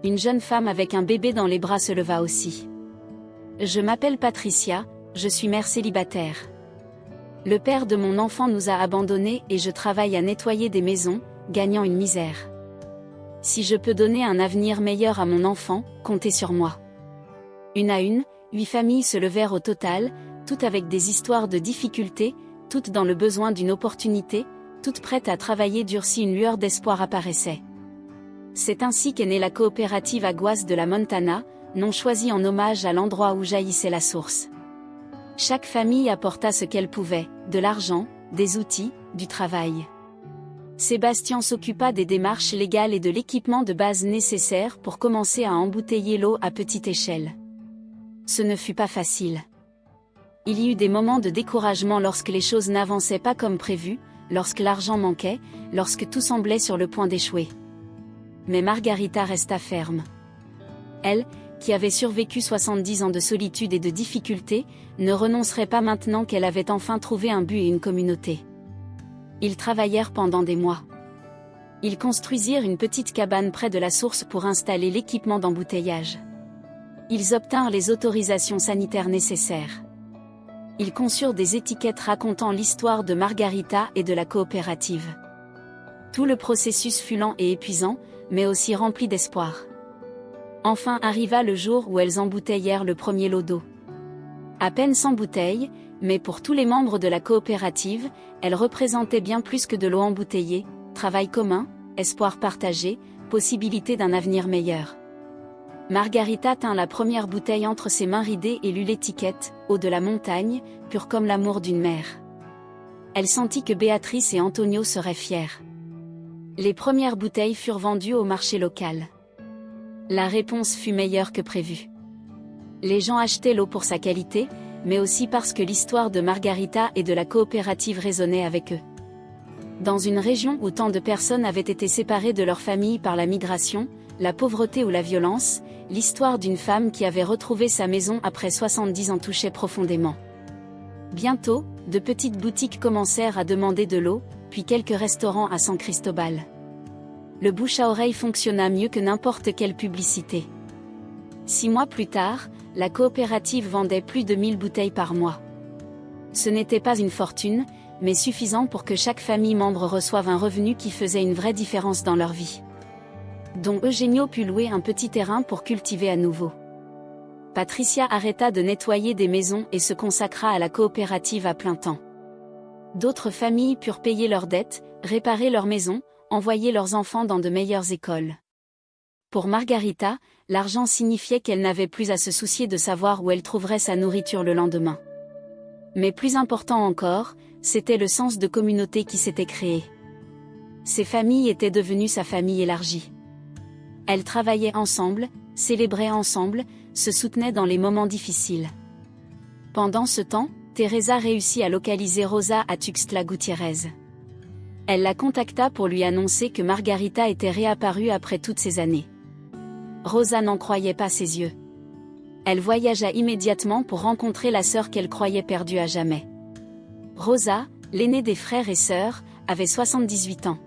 Une jeune femme avec un bébé dans les bras se leva aussi. « Je m'appelle Patricia, je suis mère célibataire. Le père de mon enfant nous a abandonnés et je travaille à nettoyer des maisons, gagnant une misère. Si je peux donner un avenir meilleur à mon enfant, comptez sur moi. » Une à une, 8 familles se levèrent au total, toutes avec des histoires de difficultés, toutes dans le besoin d'une opportunité, toutes prêtes à travailler dur si une lueur d'espoir apparaissait. C'est ainsi qu'est née la coopérative Aguas de la Montana, nom choisi en hommage à l'endroit où jaillissait la source. Chaque famille apporta ce qu'elle pouvait, de l'argent, des outils, du travail. Sébastien s'occupa des démarches légales et de l'équipement de base nécessaire pour commencer à embouteiller l'eau à petite échelle. Ce ne fut pas facile. Il y eut des moments de découragement lorsque les choses n'avançaient pas comme prévu, lorsque l'argent manquait, lorsque tout semblait sur le point d'échouer. Mais Margarita resta ferme. Elle, qui avait survécu 70 ans de solitude et de difficultés, ne renoncerait pas maintenant qu'elle avait enfin trouvé un but et une communauté. Ils travaillèrent pendant des mois. Ils construisirent une petite cabane près de la source pour installer l'équipement d'embouteillage. Ils obtinrent les autorisations sanitaires nécessaires. Ils conçurent des étiquettes racontant l'histoire de Margarita et de la coopérative. Tout le processus fut lent et épuisant, mais aussi rempli d'espoir. Enfin arriva le jour où elles embouteillèrent le premier lot d'eau. À peine 100 bouteilles, mais pour tous les membres de la coopérative, elles représentaient bien plus que de l'eau embouteillée, travail commun, espoir partagé, possibilité d'un avenir meilleur. Margarita tint la première bouteille entre ses mains ridées et lut l'étiquette, « Eau de la montagne, pure comme l'amour d'une mère ». Elle sentit que Béatrice et Antonio seraient fiers. Les premières bouteilles furent vendues au marché local. La réponse fut meilleure que prévu. Les gens achetaient l'eau pour sa qualité, mais aussi parce que l'histoire de Margarita et de la coopérative résonnait avec eux. Dans une région où tant de personnes avaient été séparées de leur famille par la migration, la pauvreté ou la violence, l'histoire d'une femme qui avait retrouvé sa maison après 70 ans touchait profondément. Bientôt, de petites boutiques commencèrent à demander de l'eau, puis quelques restaurants à San Cristobal. Le bouche à oreille fonctionna mieux que n'importe quelle publicité. 6 mois plus tard, la coopérative vendait plus de 1000 bouteilles par mois. Ce n'était pas une fortune, mais suffisant pour que chaque famille membre reçoive un revenu qui faisait une vraie différence dans leur vie. Don Eugenio put louer un petit terrain pour cultiver à nouveau. Patricia arrêta de nettoyer des maisons et se consacra à la coopérative à plein temps. D'autres familles purent payer leurs dettes, réparer leurs maisons, envoyer leurs enfants dans de meilleures écoles. Pour Margarita, l'argent signifiait qu'elle n'avait plus à se soucier de savoir où elle trouverait sa nourriture le lendemain. Mais plus important encore, c'était le sens de communauté qui s'était créé. Ses familles étaient devenues sa famille élargie. Elles travaillaient ensemble, célébraient ensemble, se soutenaient dans les moments difficiles. Pendant ce temps, Teresa réussit à localiser Rosa à Tuxtla Gutiérrez. Elle la contacta pour lui annoncer que Margarita était réapparue après toutes ces années. Rosa n'en croyait pas ses yeux. Elle voyagea immédiatement pour rencontrer la sœur qu'elle croyait perdue à jamais. Rosa, l'aînée des frères et sœurs, avait 78 ans.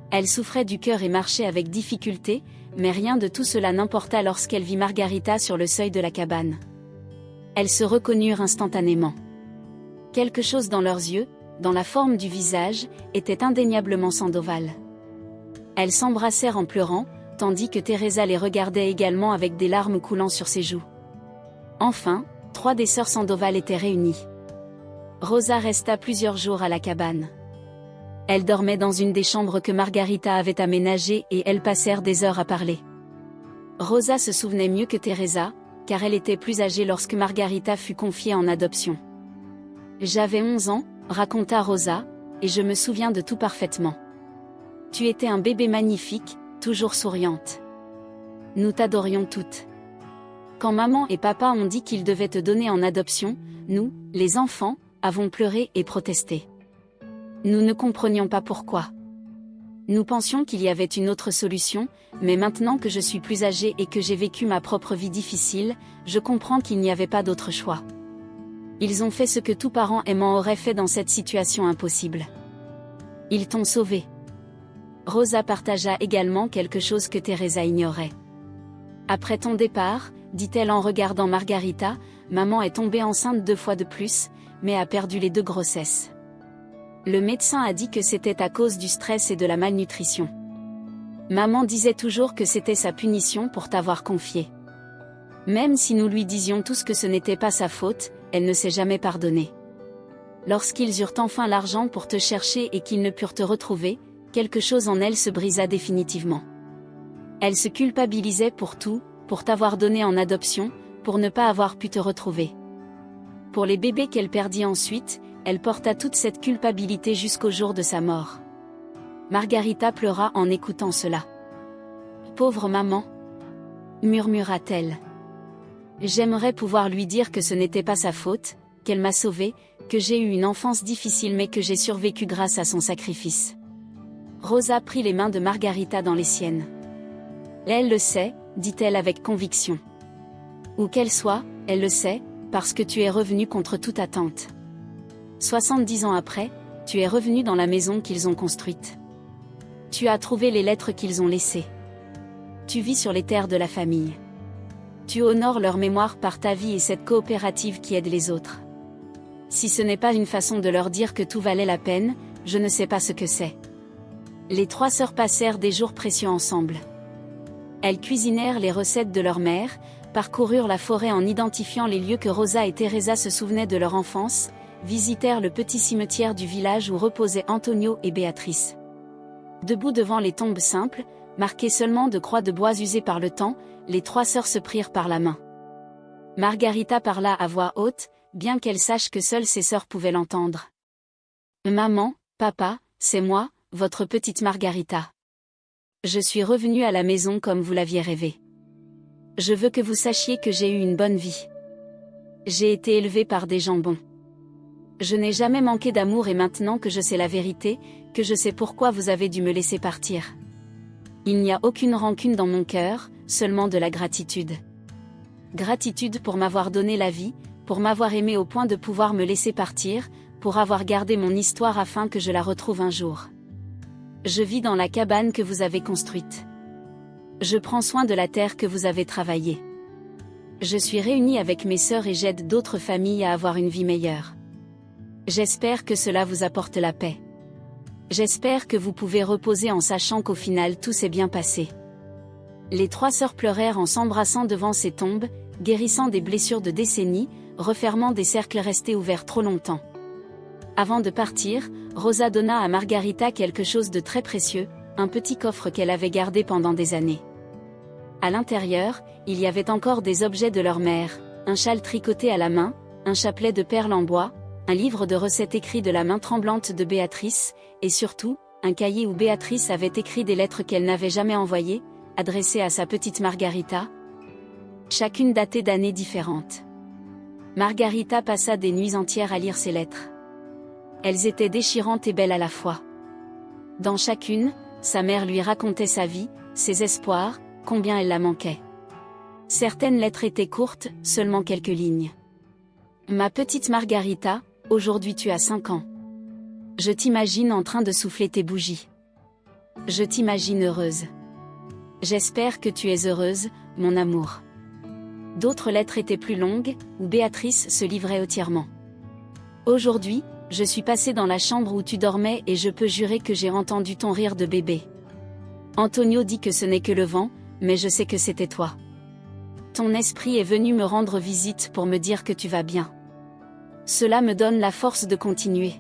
Elle souffrait du cœur et marchait avec difficulté, mais rien de tout cela n'importa lorsqu'elle vit Margarita sur le seuil de la cabane. Elles se reconnurent instantanément. Quelque chose dans leurs yeux, dans la forme du visage, était indéniablement Sandoval. Elles s'embrassèrent en pleurant, tandis que Teresa les regardait également avec des larmes coulant sur ses joues. Enfin, 3 des sœurs Sandoval étaient réunies. Rosa resta plusieurs jours à la cabane. Elle dormait dans une des chambres que Margarita avait aménagées et elles passèrent des heures à parler. Rosa se souvenait mieux que Teresa, car elle était plus âgée lorsque Margarita fut confiée en adoption. « J'avais 11 ans, raconta Rosa, et je me souviens de tout parfaitement. Tu étais un bébé magnifique, toujours souriante. Nous t'adorions toutes. Quand maman et papa ont dit qu'ils devaient te donner en adoption, nous, les enfants, avons pleuré et protesté. Nous ne comprenions pas pourquoi. Nous pensions qu'il y avait une autre solution, mais maintenant que je suis plus âgée et que j'ai vécu ma propre vie difficile, je comprends qu'il n'y avait pas d'autre choix. Ils ont fait ce que tout parent aimant aurait fait dans cette situation impossible. Ils t'ont sauvé. » Rosa partagea également quelque chose que Teresa ignorait. « Après ton départ, dit-elle en regardant Margarita, maman est tombée enceinte 2 fois de plus, mais a perdu les 2 grossesses. Le médecin a dit que c'était à cause du stress et de la malnutrition. Maman disait toujours que c'était sa punition pour t'avoir confiée. Même si nous lui disions tous que ce n'était pas sa faute, elle ne s'est jamais pardonnée. Lorsqu'ils eurent enfin l'argent pour te chercher et qu'ils ne purent te retrouver, quelque chose en elle se brisa définitivement. Elle se culpabilisait pour tout, pour t'avoir donné en adoption, pour ne pas avoir pu te retrouver. Pour les bébés qu'elle perdit ensuite, elle porta toute cette culpabilité jusqu'au jour de sa mort. » Margarita pleura en écoutant cela. « Pauvre maman !» murmura-t-elle. « J'aimerais pouvoir lui dire que ce n'était pas sa faute, qu'elle m'a sauvée, que j'ai eu une enfance difficile mais que j'ai survécu grâce à son sacrifice. » Rosa prit les mains de Margarita dans les siennes. « Elle le sait, dit-elle avec conviction. Où qu'elle soit, elle le sait, parce que tu es revenue contre toute attente. 70 ans après, tu es revenu dans la maison qu'ils ont construite. Tu as trouvé les lettres qu'ils ont laissées. Tu vis sur les terres de la famille. Tu honores leur mémoire par ta vie et cette coopérative qui aide les autres. Si ce n'est pas une façon de leur dire que tout valait la peine, je ne sais pas ce que c'est. » Les 3 sœurs passèrent des jours précieux ensemble. Elles cuisinèrent les recettes de leur mère, parcoururent la forêt en identifiant les lieux que Rosa et Teresa se souvenaient de leur enfance, visitèrent le petit cimetière du village où reposaient Antonio et Béatrice. Debout devant les tombes simples, marquées seulement de croix de bois usées par le temps, les 3 sœurs se prirent par la main. Margarita parla à voix haute, bien qu'elle sache que seules ses sœurs pouvaient l'entendre. « Maman, papa, c'est moi, votre petite Margarita. Je suis revenue à la maison comme vous l'aviez rêvé. Je veux que vous sachiez que j'ai eu une bonne vie. J'ai été élevée par des gens bons. Je n'ai jamais manqué d'amour et maintenant que je sais la vérité, que je sais pourquoi vous avez dû me laisser partir. Il n'y a aucune rancune dans mon cœur, seulement de la gratitude. Gratitude pour m'avoir donné la vie, pour m'avoir aimé au point de pouvoir me laisser partir, pour avoir gardé mon histoire afin que je la retrouve un jour. Je vis dans la cabane que vous avez construite. Je prends soin de la terre que vous avez travaillée. Je suis réunie avec mes sœurs et j'aide d'autres familles à avoir une vie meilleure. J'espère que cela vous apporte la paix. J'espère que vous pouvez reposer en sachant qu'au final tout s'est bien passé. » Les 3 sœurs pleurèrent en s'embrassant devant ces tombes, guérissant des blessures de décennies, refermant des cercles restés ouverts trop longtemps. Avant de partir, Rosa donna à Margarita quelque chose de très précieux, un petit coffre qu'elle avait gardé pendant des années. À l'intérieur, il y avait encore des objets de leur mère, un châle tricoté à la main, un chapelet de perles en bois, un livre de recettes écrit de la main tremblante de Béatrice, et surtout, un cahier où Béatrice avait écrit des lettres qu'elle n'avait jamais envoyées, adressées à sa petite Margarita, chacune datée d'années différentes. Margarita passa des nuits entières à lire ces lettres. Elles étaient déchirantes et belles à la fois. Dans chacune, sa mère lui racontait sa vie, ses espoirs, combien elle la manquait. Certaines lettres étaient courtes, seulement quelques lignes. Ma petite Margarita, aujourd'hui tu as 5 ans. Je t'imagine en train de souffler tes bougies. Je t'imagine heureuse. J'espère que tu es heureuse, mon amour. D'autres lettres étaient plus longues, où Béatrice se livrait entièrement. Aujourd'hui, je suis passée dans la chambre où tu dormais et je peux jurer que j'ai entendu ton rire de bébé. Antonio dit que ce n'est que le vent, mais je sais que c'était toi. Ton esprit est venu me rendre visite pour me dire que tu vas bien. Cela me donne la force de continuer.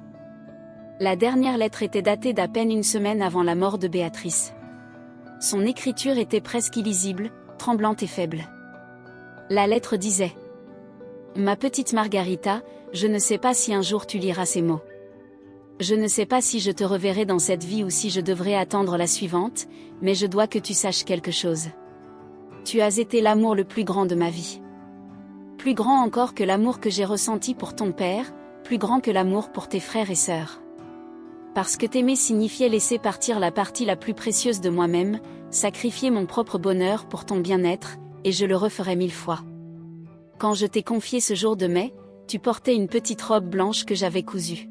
La dernière lettre était datée d'à peine une semaine avant la mort de Béatrice. Son écriture était presque illisible, tremblante et faible. La lettre disait : Ma petite Margarita, je ne sais pas si un jour tu liras ces mots. Je ne sais pas si je te reverrai dans cette vie ou si je devrais attendre la suivante, mais je dois que tu saches quelque chose. Tu as été l'amour le plus grand de ma vie. Plus grand encore que l'amour que j'ai ressenti pour ton père, plus grand que l'amour pour tes frères et sœurs. Parce que t'aimer signifiait laisser partir la partie la plus précieuse de moi-même, sacrifier mon propre bonheur pour ton bien-être, et je le referai 1000 fois. Quand je t'ai confié ce jour de mai, tu portais une petite robe blanche que j'avais cousue.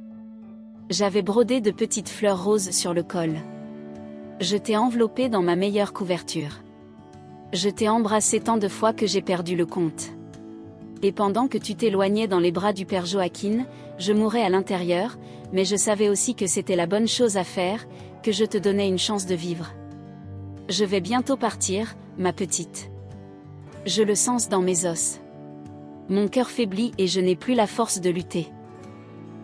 J'avais brodé de petites fleurs roses sur le col. Je t'ai enveloppé dans ma meilleure couverture. Je t'ai embrassé tant de fois que j'ai perdu le compte. Et pendant que tu t'éloignais dans les bras du père Joaquin, je mourais à l'intérieur, mais je savais aussi que c'était la bonne chose à faire, que je te donnais une chance de vivre. Je vais bientôt partir, ma petite. Je le sens dans mes os. Mon cœur faiblit et je n'ai plus la force de lutter.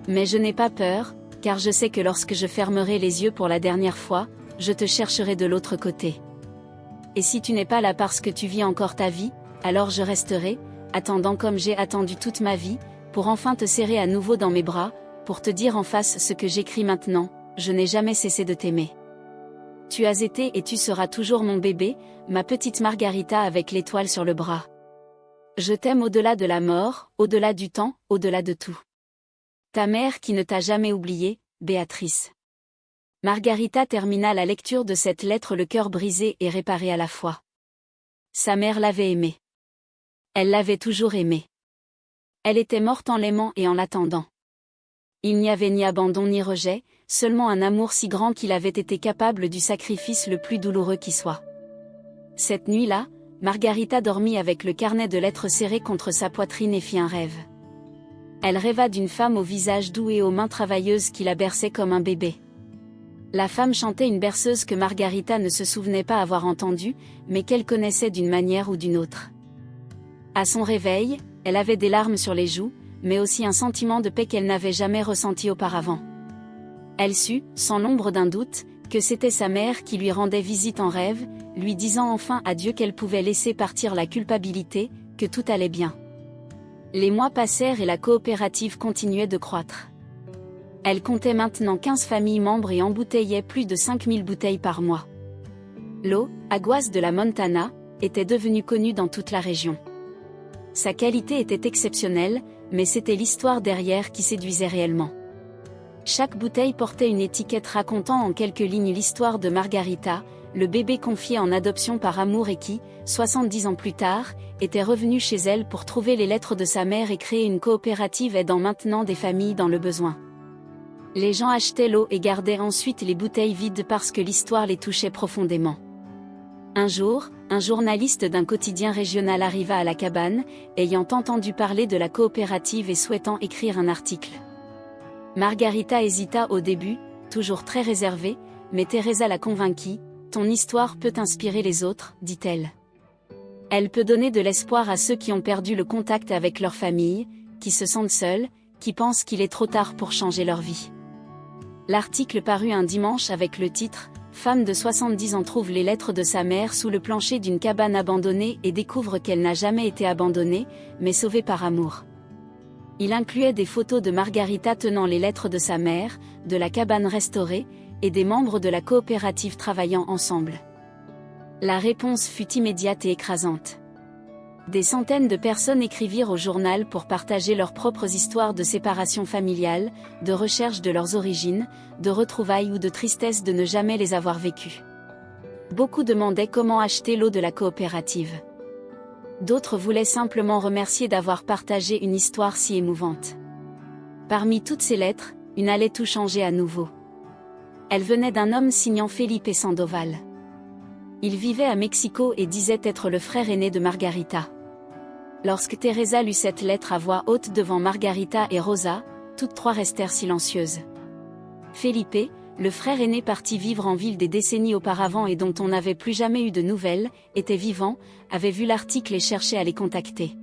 Mais je n'ai pas peur, car je sais que lorsque je fermerai les yeux pour la dernière fois, je te chercherai de l'autre côté. Et si tu n'es pas là parce que tu vis encore ta vie, alors je resterai, attendant comme j'ai attendu toute ma vie, pour enfin te serrer à nouveau dans mes bras, pour te dire en face ce que j'écris maintenant, je n'ai jamais cessé de t'aimer. Tu as été et tu seras toujours mon bébé, ma petite Margarita avec l'étoile sur le bras. Je t'aime au-delà de la mort, au-delà du temps, au-delà de tout. Ta mère qui ne t'a jamais oublié, Béatrice. Margarita termina la lecture de cette lettre le cœur brisé et réparé à la fois. Sa mère l'avait aimée. Elle l'avait toujours aimé. Elle était morte en l'aimant et en l'attendant. Il n'y avait ni abandon ni rejet, seulement un amour si grand qu'il avait été capable du sacrifice le plus douloureux qui soit. Cette nuit-là, Margarita dormit avec le carnet de lettres serré contre sa poitrine et fit un rêve. Elle rêva d'une femme au visage doux et aux mains travailleuses qui la berçaient comme un bébé. La femme chantait une berceuse que Margarita ne se souvenait pas avoir entendue, mais qu'elle connaissait d'une manière ou d'une autre. À son réveil, elle avait des larmes sur les joues, mais aussi un sentiment de paix qu'elle n'avait jamais ressenti auparavant. Elle sut, sans l'ombre d'un doute, que c'était sa mère qui lui rendait visite en rêve, lui disant enfin adieu, qu'elle pouvait laisser partir la culpabilité, que tout allait bien. Les mois passèrent et la coopérative continuait de croître. Elle comptait maintenant 15 familles membres et embouteillait plus de 5000 bouteilles par mois. L'eau, Aguas de la Montana, était devenue connue dans toute la région. Sa qualité était exceptionnelle, mais c'était l'histoire derrière qui séduisait réellement. Chaque bouteille portait une étiquette racontant en quelques lignes l'histoire de Margarita, le bébé confié en adoption par amour et qui, 70 ans plus tard, était revenu chez elle pour trouver les lettres de sa mère et créer une coopérative aidant maintenant des familles dans le besoin. Les gens achetaient l'eau et gardaient ensuite les bouteilles vides parce que l'histoire les touchait profondément. Un jour, un journaliste d'un quotidien régional arriva à la cabane, ayant entendu parler de la coopérative et souhaitant écrire un article. Margarita hésita au début, toujours très réservée, mais Teresa la convainquit. « Ton histoire peut inspirer les autres, dit-elle. Elle peut donner de l'espoir à ceux qui ont perdu le contact avec leur famille, qui se sentent seuls, qui pensent qu'il est trop tard pour changer leur vie. » L'article parut un dimanche avec le titre « femme de 70 ans trouve les lettres de sa mère sous le plancher d'une cabane abandonnée et découvre qu'elle n'a jamais été abandonnée, mais sauvée par amour. Il incluait des photos de Margarita tenant les lettres de sa mère, de la cabane restaurée, et des membres de la coopérative travaillant ensemble. La réponse fut immédiate et écrasante. Des centaines de personnes écrivirent au journal pour partager leurs propres histoires de séparation familiale, de recherche de leurs origines, de retrouvailles ou de tristesse de ne jamais les avoir vécues. Beaucoup demandaient comment acheter l'eau de la coopérative. D'autres voulaient simplement remercier d'avoir partagé une histoire si émouvante. Parmi toutes ces lettres, une allait tout changer à nouveau. Elle venait d'un homme signant Felipe Sandoval. Il vivait à Mexico et disait être le frère aîné de Margarita. Lorsque Teresa lut cette lettre à voix haute devant Margarita et Rosa, toutes trois restèrent silencieuses. Felipe, le frère aîné parti vivre en ville des décennies auparavant et dont on n'avait plus jamais eu de nouvelles, était vivant, avait vu l'article et cherchait à les contacter.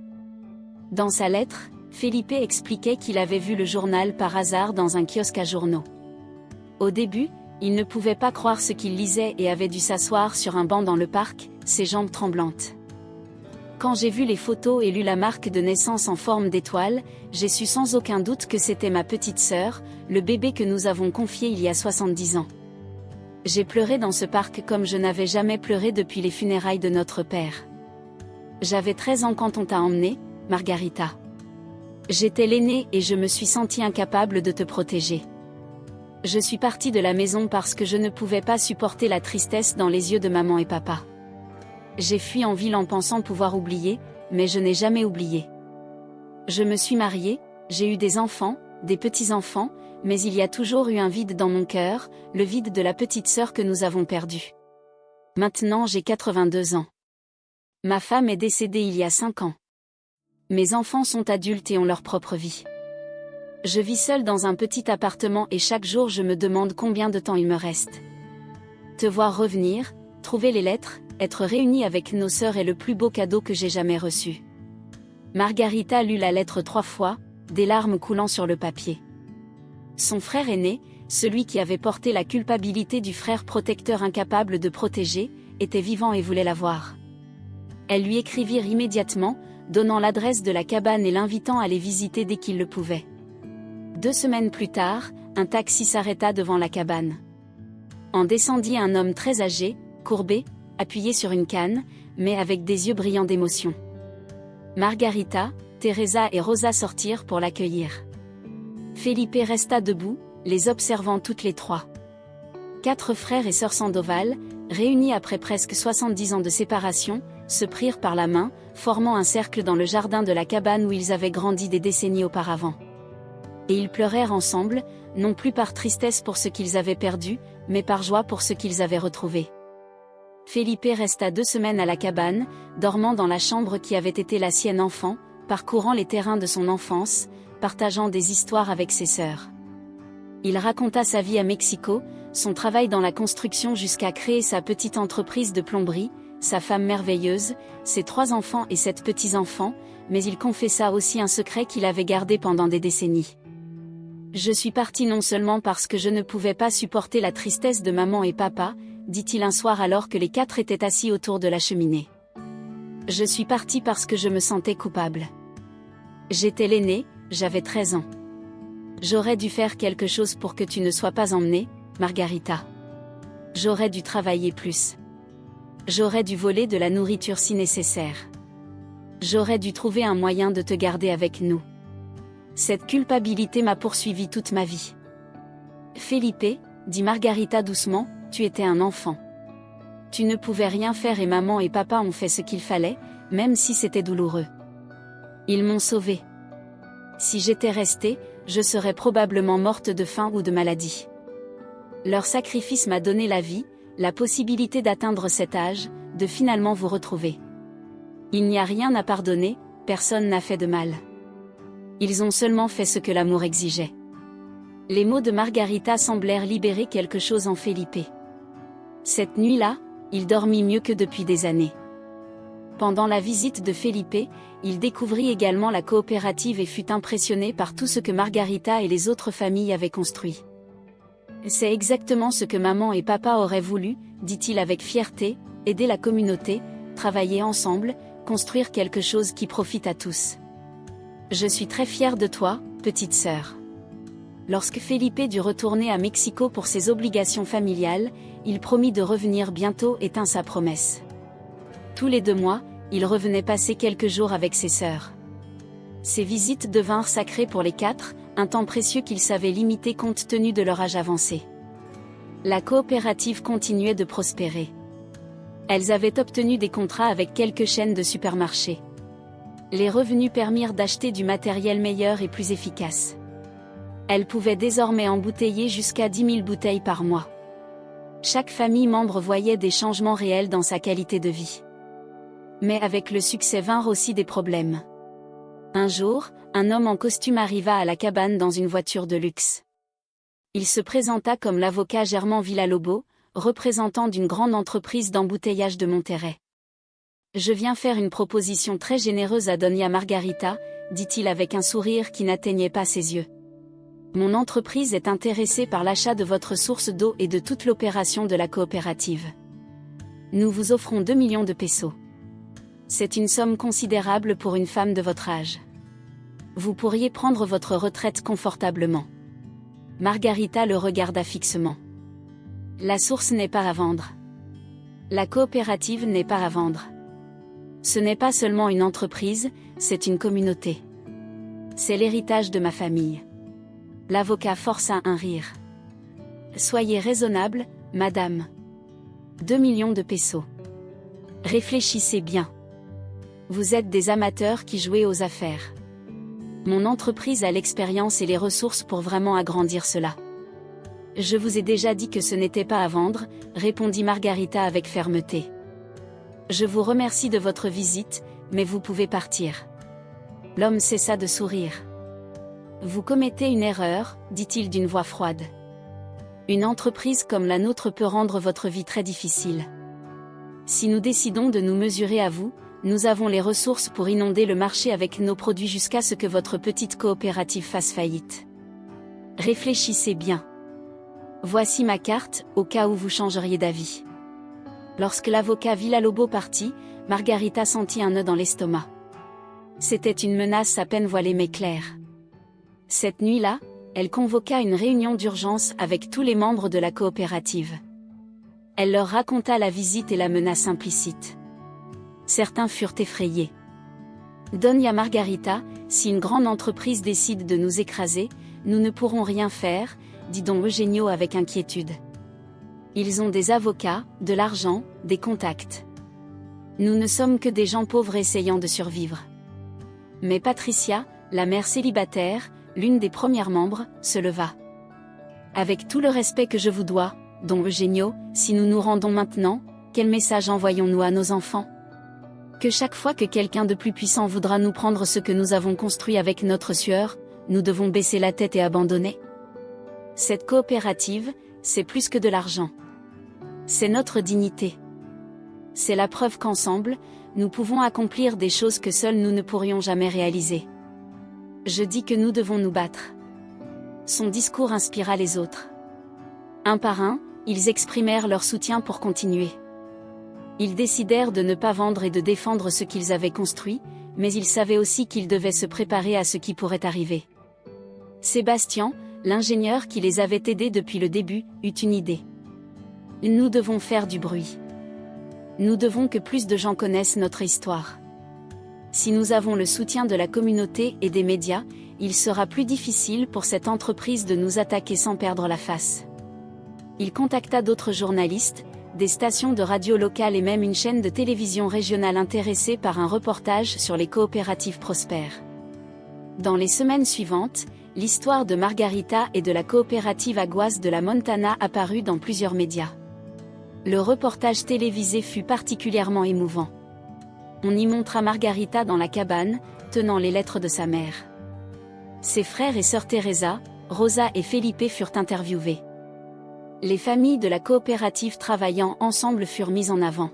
Dans sa lettre, Felipe expliquait qu'il avait vu le journal par hasard dans un kiosque à journaux. Au début, il ne pouvait pas croire ce qu'il lisait et avait dû s'asseoir sur un banc dans le parc, ses jambes tremblantes. Quand j'ai vu les photos et lu la marque de naissance en forme d'étoile, j'ai su sans aucun doute que c'était ma petite sœur, le bébé que nous avons confié il y a 70 ans. J'ai pleuré dans ce parc comme je n'avais jamais pleuré depuis les funérailles de notre père. J'avais 13 ans quand on t'a emmenée, Margarita. J'étais l'aînée et je me suis sentie incapable de te protéger. Je suis partie de la maison parce que je ne pouvais pas supporter la tristesse dans les yeux de maman et papa. J'ai fui en ville en pensant pouvoir oublier, mais je n'ai jamais oublié. Je me suis mariée, j'ai eu des enfants, des petits-enfants, mais il y a toujours eu un vide dans mon cœur, le vide de la petite sœur que nous avons perdue. Maintenant j'ai 82 ans. Ma femme est décédée il y a 5 ans. Mes enfants sont adultes et ont leur propre vie. Je vis seule dans un petit appartement et chaque jour je me demande combien de temps il me reste. Te voir revenir, trouver les lettres, être réunie avec nos sœurs est le plus beau cadeau que j'ai jamais reçu. Margarita lut la lettre 3 fois, des larmes coulant sur le papier. Son frère aîné, celui qui avait porté la culpabilité du frère protecteur incapable de protéger, était vivant et voulait la voir. Elles lui écrivirent immédiatement, donnant l'adresse de la cabane et l'invitant à les visiter dès qu'ils le pouvaient. 2 semaines plus tard, un taxi s'arrêta devant la cabane. En descendit un homme très âgé, courbé, appuyé sur une canne, mais avec des yeux brillants d'émotion. Margarita, Teresa et Rosa sortirent pour l'accueillir. Felipe resta debout, les observant toutes les trois. 4 frères et sœurs Sandoval, réunis après presque 70 ans de séparation, se prirent par la main, formant un cercle dans le jardin de la cabane où ils avaient grandi des décennies auparavant. Et ils pleurèrent ensemble, non plus par tristesse pour ce qu'ils avaient perdu, mais par joie pour ce qu'ils avaient retrouvé. Felipe resta 2 semaines à la cabane, dormant dans la chambre qui avait été la sienne enfant, parcourant les terrains de son enfance, partageant des histoires avec ses sœurs. Il raconta sa vie à Mexico, son travail dans la construction jusqu'à créer sa petite entreprise de plomberie, sa femme merveilleuse, ses 3 enfants et 7 petits-enfants, mais il confessa aussi un secret qu'il avait gardé pendant des décennies. Je suis parti non seulement parce que je ne pouvais pas supporter la tristesse de maman et papa, dit-il un soir alors que les 4 étaient assis autour de la cheminée. Je suis parti parce que je me sentais coupable. J'étais l'aîné, j'avais 13 ans. J'aurais dû faire quelque chose pour que tu ne sois pas emmenée, Margarita. J'aurais dû travailler plus. J'aurais dû voler de la nourriture si nécessaire. J'aurais dû trouver un moyen de te garder avec nous. Cette culpabilité m'a poursuivi toute ma vie. Felipe, dit Margarita doucement, tu étais un enfant. Tu ne pouvais rien faire et maman et papa ont fait ce qu'il fallait, même si c'était douloureux. Ils m'ont sauvée. Si j'étais restée, je serais probablement morte de faim ou de maladie. Leur sacrifice m'a donné la vie, la possibilité d'atteindre cet âge, de finalement vous retrouver. Il n'y a rien à pardonner, personne n'a fait de mal. Ils ont seulement fait ce que l'amour exigeait. Les mots de Margarita semblèrent libérer quelque chose en Felipe. Cette nuit-là, il dormit mieux que depuis des années. Pendant la visite de Felipe, il découvrit également la coopérative et fut impressionné par tout ce que Margarita et les autres familles avaient construit. C'est exactement ce que maman et papa auraient voulu, dit-il avec fierté, aider la communauté, travailler ensemble, construire quelque chose qui profite à tous. Je suis très fière de toi, petite sœur. Lorsque Felipe dut retourner à Mexico pour ses obligations familiales, il promit de revenir bientôt et tint sa promesse. Tous les 2 mois, il revenait passer quelques jours avec ses sœurs. Ces visites devinrent sacrées pour les 4, un temps précieux qu'ils savaient limiter compte tenu de leur âge avancé. La coopérative continuait de prospérer. Elles avaient obtenu des contrats avec quelques chaînes de supermarchés. Les revenus permirent d'acheter du matériel meilleur et plus efficace. Elles pouvaient désormais embouteiller jusqu'à 10 000 bouteilles par mois. Chaque famille membre voyait des changements réels dans sa qualité de vie. Mais avec le succès vinrent aussi des problèmes. Un jour, un homme en costume arriva à la cabane dans une voiture de luxe. Il se présenta comme l'avocat Germán Villalobos, représentant d'une grande entreprise d'embouteillage de Monterrey. « Je viens faire une proposition très généreuse à Doña Margarita, dit-il avec un sourire qui n'atteignait pas ses yeux. Mon entreprise est intéressée par l'achat de votre source d'eau et de toute l'opération de la coopérative. Nous vous offrons 2 millions de pesos. C'est une somme considérable pour une femme de votre âge. Vous pourriez prendre votre retraite confortablement. » Margarita le regarda fixement. La source n'est pas à vendre. La coopérative n'est pas à vendre. Ce n'est pas seulement une entreprise, c'est une communauté. C'est l'héritage de ma famille. L'avocat força un rire. Soyez raisonnable, madame. 2 millions de pesos. Réfléchissez bien. Vous êtes des amateurs qui jouez aux affaires. Mon entreprise a l'expérience et les ressources pour vraiment agrandir cela. Je vous ai déjà dit que ce n'était pas à vendre, répondit Margarita avec fermeté. Je vous remercie de votre visite, mais vous pouvez partir. L'homme cessa de sourire. Vous commettez une erreur, dit-il d'une voix froide. Une entreprise comme la nôtre peut rendre votre vie très difficile. Si nous décidons de nous mesurer à vous, nous avons les ressources pour inonder le marché avec nos produits jusqu'à ce que votre petite coopérative fasse faillite. Réfléchissez bien. Voici ma carte, au cas où vous changeriez d'avis. Lorsque l'avocat Villalobos partit, Margarita sentit un nœud dans l'estomac. C'était une menace à peine voilée mais claire. Cette nuit-là, elle convoqua une réunion d'urgence avec tous les membres de la coopérative. Elle leur raconta la visite et la menace implicite. Certains furent effrayés. Doña Margarita, si une grande entreprise décide de nous écraser, nous ne pourrons rien faire, dit don Eugenio avec inquiétude. Ils ont des avocats, de l'argent, des contacts. Nous ne sommes que des gens pauvres essayant de survivre. Mais Patricia, la mère célibataire, l'une des premières membres, se leva. Avec tout le respect que je vous dois, don Eugenio, si nous nous rendons maintenant, quel message envoyons-nous à nos enfants ? Que chaque fois que quelqu'un de plus puissant voudra nous prendre ce que nous avons construit avec notre sueur, nous devons baisser la tête et abandonner ? Cette coopérative, c'est plus que de l'argent. C'est notre dignité. C'est la preuve qu'ensemble, nous pouvons accomplir des choses que seuls nous ne pourrions jamais réaliser. Je dis que nous devons nous battre. Son discours inspira les autres. Un par un, ils exprimèrent leur soutien pour continuer. Ils décidèrent de ne pas vendre et de défendre ce qu'ils avaient construit, mais ils savaient aussi qu'ils devaient se préparer à ce qui pourrait arriver. Sébastien, l'ingénieur qui les avait aidés depuis le début, eut une idée. Nous devons faire du bruit. Nous devons que plus de gens connaissent notre histoire. Si nous avons le soutien de la communauté et des médias, il sera plus difficile pour cette entreprise de nous attaquer sans perdre la face. Il contacta d'autres journalistes, des stations de radio locales et même une chaîne de télévision régionale intéressée par un reportage sur les coopératives prospères. Dans les semaines suivantes, l'histoire de Margarita et de la coopérative Aguas de la Montana apparut dans plusieurs médias. Le reportage télévisé fut particulièrement émouvant. On y montra Margarita dans la cabane, tenant les lettres de sa mère. Ses frères et sœurs Teresa, Rosa et Felipe furent interviewés. Les familles de la coopérative travaillant ensemble furent mises en avant.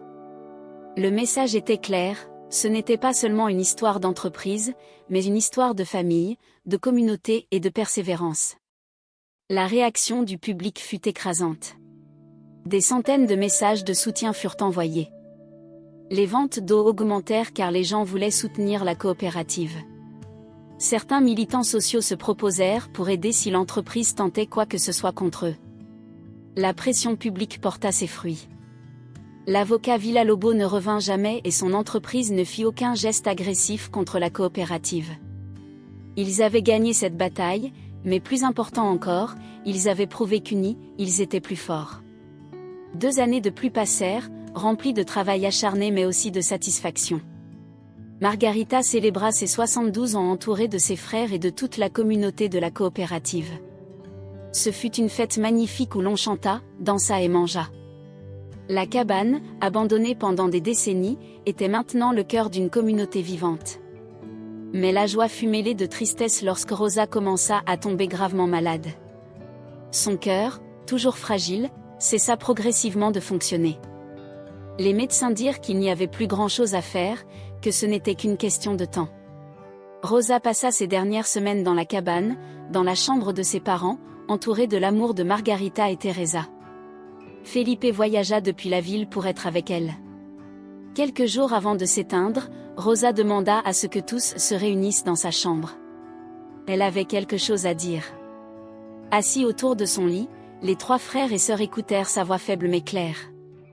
Le message était clair, ce n'était pas seulement une histoire d'entreprise, mais une histoire de famille, de communauté et de persévérance. La réaction du public fut écrasante. Des centaines de messages de soutien furent envoyés. Les ventes d'eau augmentèrent car les gens voulaient soutenir la coopérative. Certains militants sociaux se proposèrent pour aider si l'entreprise tentait quoi que ce soit contre eux. La pression publique porta ses fruits. L'avocat Villalobos ne revint jamais et son entreprise ne fit aucun geste agressif contre la coopérative. Ils avaient gagné cette bataille, mais plus important encore, ils avaient prouvé qu'unis, ils étaient plus forts. 2 années de plus passèrent, remplies de travail acharné mais aussi de satisfaction. Margarita célébra ses 72 ans entourée de ses frères et de toute la communauté de la coopérative. Ce fut une fête magnifique où l'on chanta, dansa et mangea. La cabane, abandonnée pendant des décennies, était maintenant le cœur d'une communauté vivante. Mais la joie fut mêlée de tristesse lorsque Rosa commença à tomber gravement malade. Son cœur, toujours fragile, cessa progressivement de fonctionner. Les médecins dirent qu'il n'y avait plus grand-chose à faire, que ce n'était qu'une question de temps. Rosa passa ses dernières semaines dans la cabane, dans la chambre de ses parents, entourée de l'amour de Margarita et Teresa. Felipe voyagea depuis la ville pour être avec elle. Quelques jours avant de s'éteindre, Rosa demanda à ce que tous se réunissent dans sa chambre. Elle avait quelque chose à dire. Assis autour de son lit, les 3 frères et sœurs écoutèrent sa voix faible mais claire.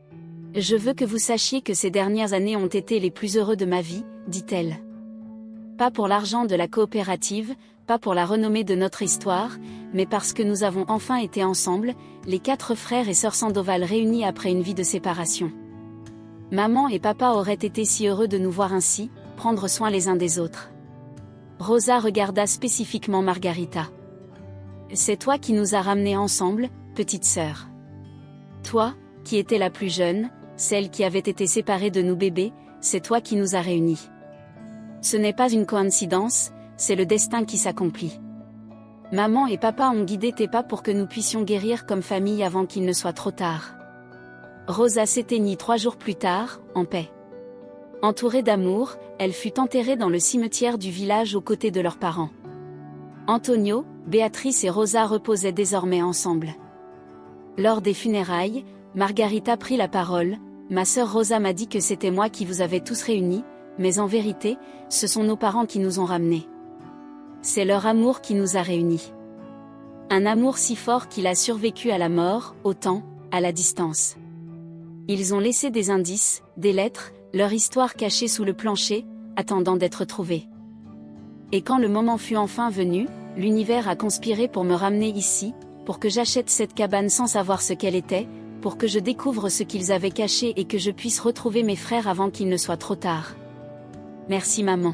« Je veux que vous sachiez que ces dernières années ont été les plus heureux de ma vie, dit-elle. Pas pour l'argent de la coopérative, pas pour la renommée de notre histoire, mais parce que nous avons enfin été ensemble, les 4 frères et sœurs Sandoval réunis après une vie de séparation. Maman et papa auraient été si heureux de nous voir ainsi, prendre soin les uns des autres. » Rosa regarda spécifiquement Margarita. « C'est toi qui nous as ramenés ensemble, petite sœur. Toi, qui étais la plus jeune, celle qui avait été séparée de nous bébés, c'est toi qui nous as réunis. Ce n'est pas une coïncidence, c'est le destin qui s'accomplit. Maman et papa ont guidé tes pas pour que nous puissions guérir comme famille avant qu'il ne soit trop tard. » Rosa s'éteignit 3 jours plus tard, en paix. Entourée d'amour, elle fut enterrée dans le cimetière du village aux côtés de leurs parents. Antonio, Béatrice et Rosa reposaient désormais ensemble. Lors des funérailles, Margarita prit la parole. « Ma sœur Rosa m'a dit que c'était moi qui vous avais tous réunis, mais en vérité, ce sont nos parents qui nous ont ramenés. C'est leur amour qui nous a réunis. Un amour si fort qu'il a survécu à la mort, au temps, à la distance. Ils ont laissé des indices, des lettres, leur histoire cachée sous le plancher, attendant d'être trouvée. Et quand le moment fut enfin venu, l'univers a conspiré pour me ramener ici, pour que j'achète cette cabane sans savoir ce qu'elle était, pour que je découvre ce qu'ils avaient caché et que je puisse retrouver mes frères avant qu'il ne soit trop tard. Merci maman.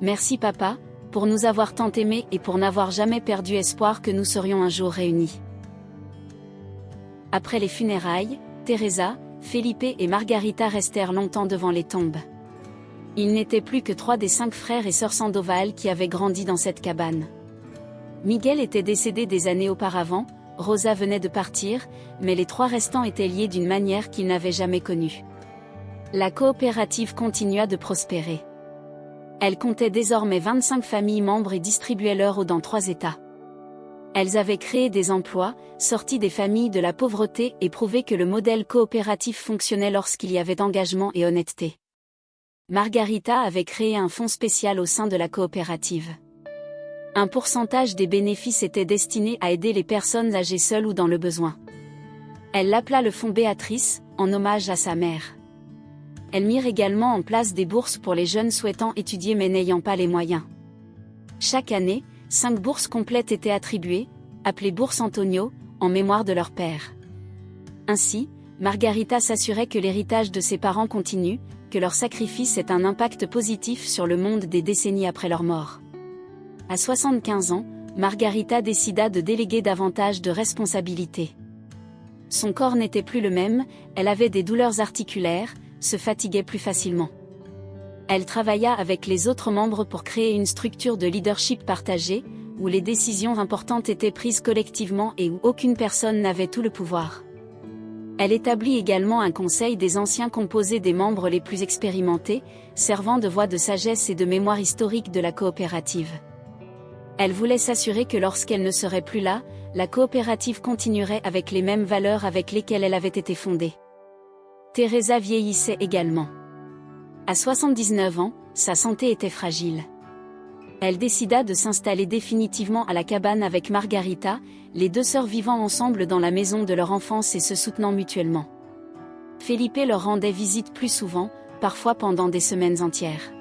Merci papa, pour nous avoir tant aimés et pour n'avoir jamais perdu espoir que nous serions un jour réunis. » Après les funérailles, Teresa, Felipe et Margarita restèrent longtemps devant les tombes. Ils n'étaient plus que 3 des 5 frères et sœurs Sandoval qui avaient grandi dans cette cabane. Miguel était décédé des années auparavant, Rosa venait de partir, mais les 3 restants étaient liés d'une manière qu'ils n'avaient jamais connue. La coopérative continua de prospérer. Elle comptait désormais 25 familles membres et distribuait leur eau dans 3 États. Elles avaient créé des emplois, sorti des familles de la pauvreté et prouvé que le modèle coopératif fonctionnait lorsqu'il y avait engagement et honnêteté. Margarita avait créé un fonds spécial au sein de la coopérative. Un pourcentage des bénéfices était destiné à aider les personnes âgées seules ou dans le besoin. Elle l'appela le fonds Béatrice, en hommage à sa mère. Elle mit également en place des bourses pour les jeunes souhaitant étudier mais n'ayant pas les moyens. Chaque année, 5 bourses complètes étaient attribuées, appelées Bourse Antonio, en mémoire de leur père. Ainsi, Margarita s'assurait que l'héritage de ses parents continue, que leur sacrifice ait un impact positif sur le monde des décennies après leur mort. À 75 ans, Margarita décida de déléguer davantage de responsabilités. Son corps n'était plus le même, elle avait des douleurs articulaires, se fatiguait plus facilement. Elle travailla avec les autres membres pour créer une structure de leadership partagé, où les décisions importantes étaient prises collectivement et où aucune personne n'avait tout le pouvoir. Elle établit également un conseil des anciens composé des membres les plus expérimentés, servant de voix de sagesse et de mémoire historique de la coopérative. Elle voulait s'assurer que lorsqu'elle ne serait plus là, la coopérative continuerait avec les mêmes valeurs avec lesquelles elle avait été fondée. Teresa vieillissait également. À 79 ans, sa santé était fragile. Elle décida de s'installer définitivement à la cabane avec Margarita, les deux sœurs vivant ensemble dans la maison de leur enfance et se soutenant mutuellement. Felipe leur rendait visite plus souvent, parfois pendant des semaines entières.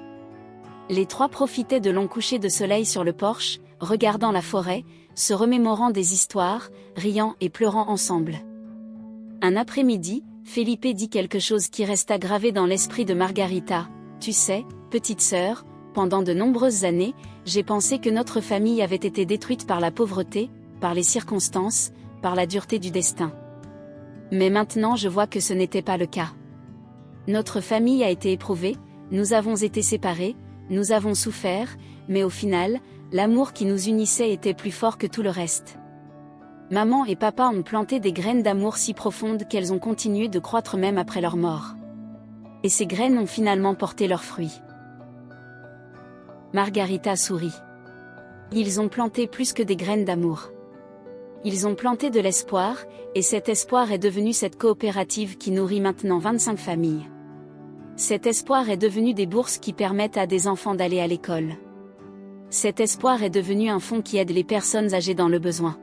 Les trois profitaient de longs couchers de soleil sur le porche, regardant la forêt, se remémorant des histoires, riant et pleurant ensemble. Un après-midi, Felipe dit quelque chose qui resta gravé dans l'esprit de Margarita. « Tu sais, petite sœur, pendant de nombreuses années, j'ai pensé que notre famille avait été détruite par la pauvreté, par les circonstances, par la dureté du destin. Mais maintenant je vois que ce n'était pas le cas. Notre famille a été éprouvée, nous avons été séparés, nous avons souffert, mais au final, l'amour qui nous unissait était plus fort que tout le reste. Maman et papa ont planté des graines d'amour si profondes qu'elles ont continué de croître même après leur mort. Et ces graines ont finalement porté leurs fruits. » Margarita sourit. Ils ont planté plus que des graines d'amour. Ils ont planté de l'espoir, et cet espoir est devenu cette coopérative qui nourrit maintenant 25 familles. Cet espoir est devenu des bourses qui permettent à des enfants d'aller à l'école. Cet espoir est devenu un fonds qui aide les personnes âgées dans le besoin.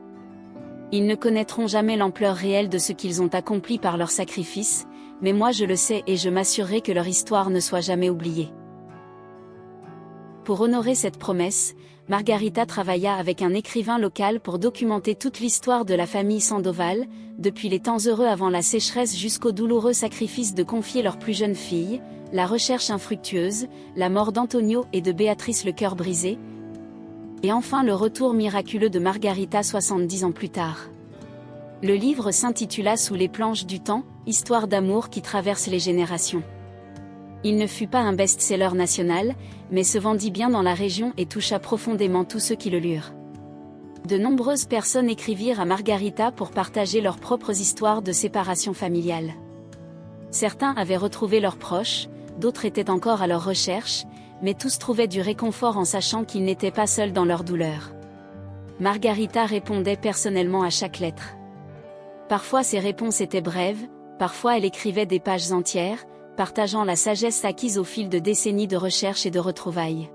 Ils ne connaîtront jamais l'ampleur réelle de ce qu'ils ont accompli par leur sacrifice, mais moi je le sais et je m'assurerai que leur histoire ne soit jamais oubliée. Pour honorer cette promesse, Margarita travailla avec un écrivain local pour documenter toute l'histoire de la famille Sandoval, depuis les temps heureux avant la sécheresse jusqu'au douloureux sacrifice de confier leur plus jeune fille, la recherche infructueuse, la mort d'Antonio et de Béatrice le cœur brisé, et enfin le retour miraculeux de Margarita 70 ans plus tard. Le livre s'intitula Sous les planches du temps, histoire d'amour qui traverse les générations. Il ne fut pas un best-seller national, mais se vendit bien dans la région et toucha profondément tous ceux qui le lurent. De nombreuses personnes écrivirent à Margarita pour partager leurs propres histoires de séparation familiale. Certains avaient retrouvé leurs proches, d'autres étaient encore à leur recherche, mais tous trouvaient du réconfort en sachant qu'ils n'étaient pas seuls dans leur douleur. Margarita répondait personnellement à chaque lettre. Parfois ses réponses étaient brèves, parfois elle écrivait des pages entières, partageant la sagesse acquise au fil de décennies de recherche et de retrouvailles.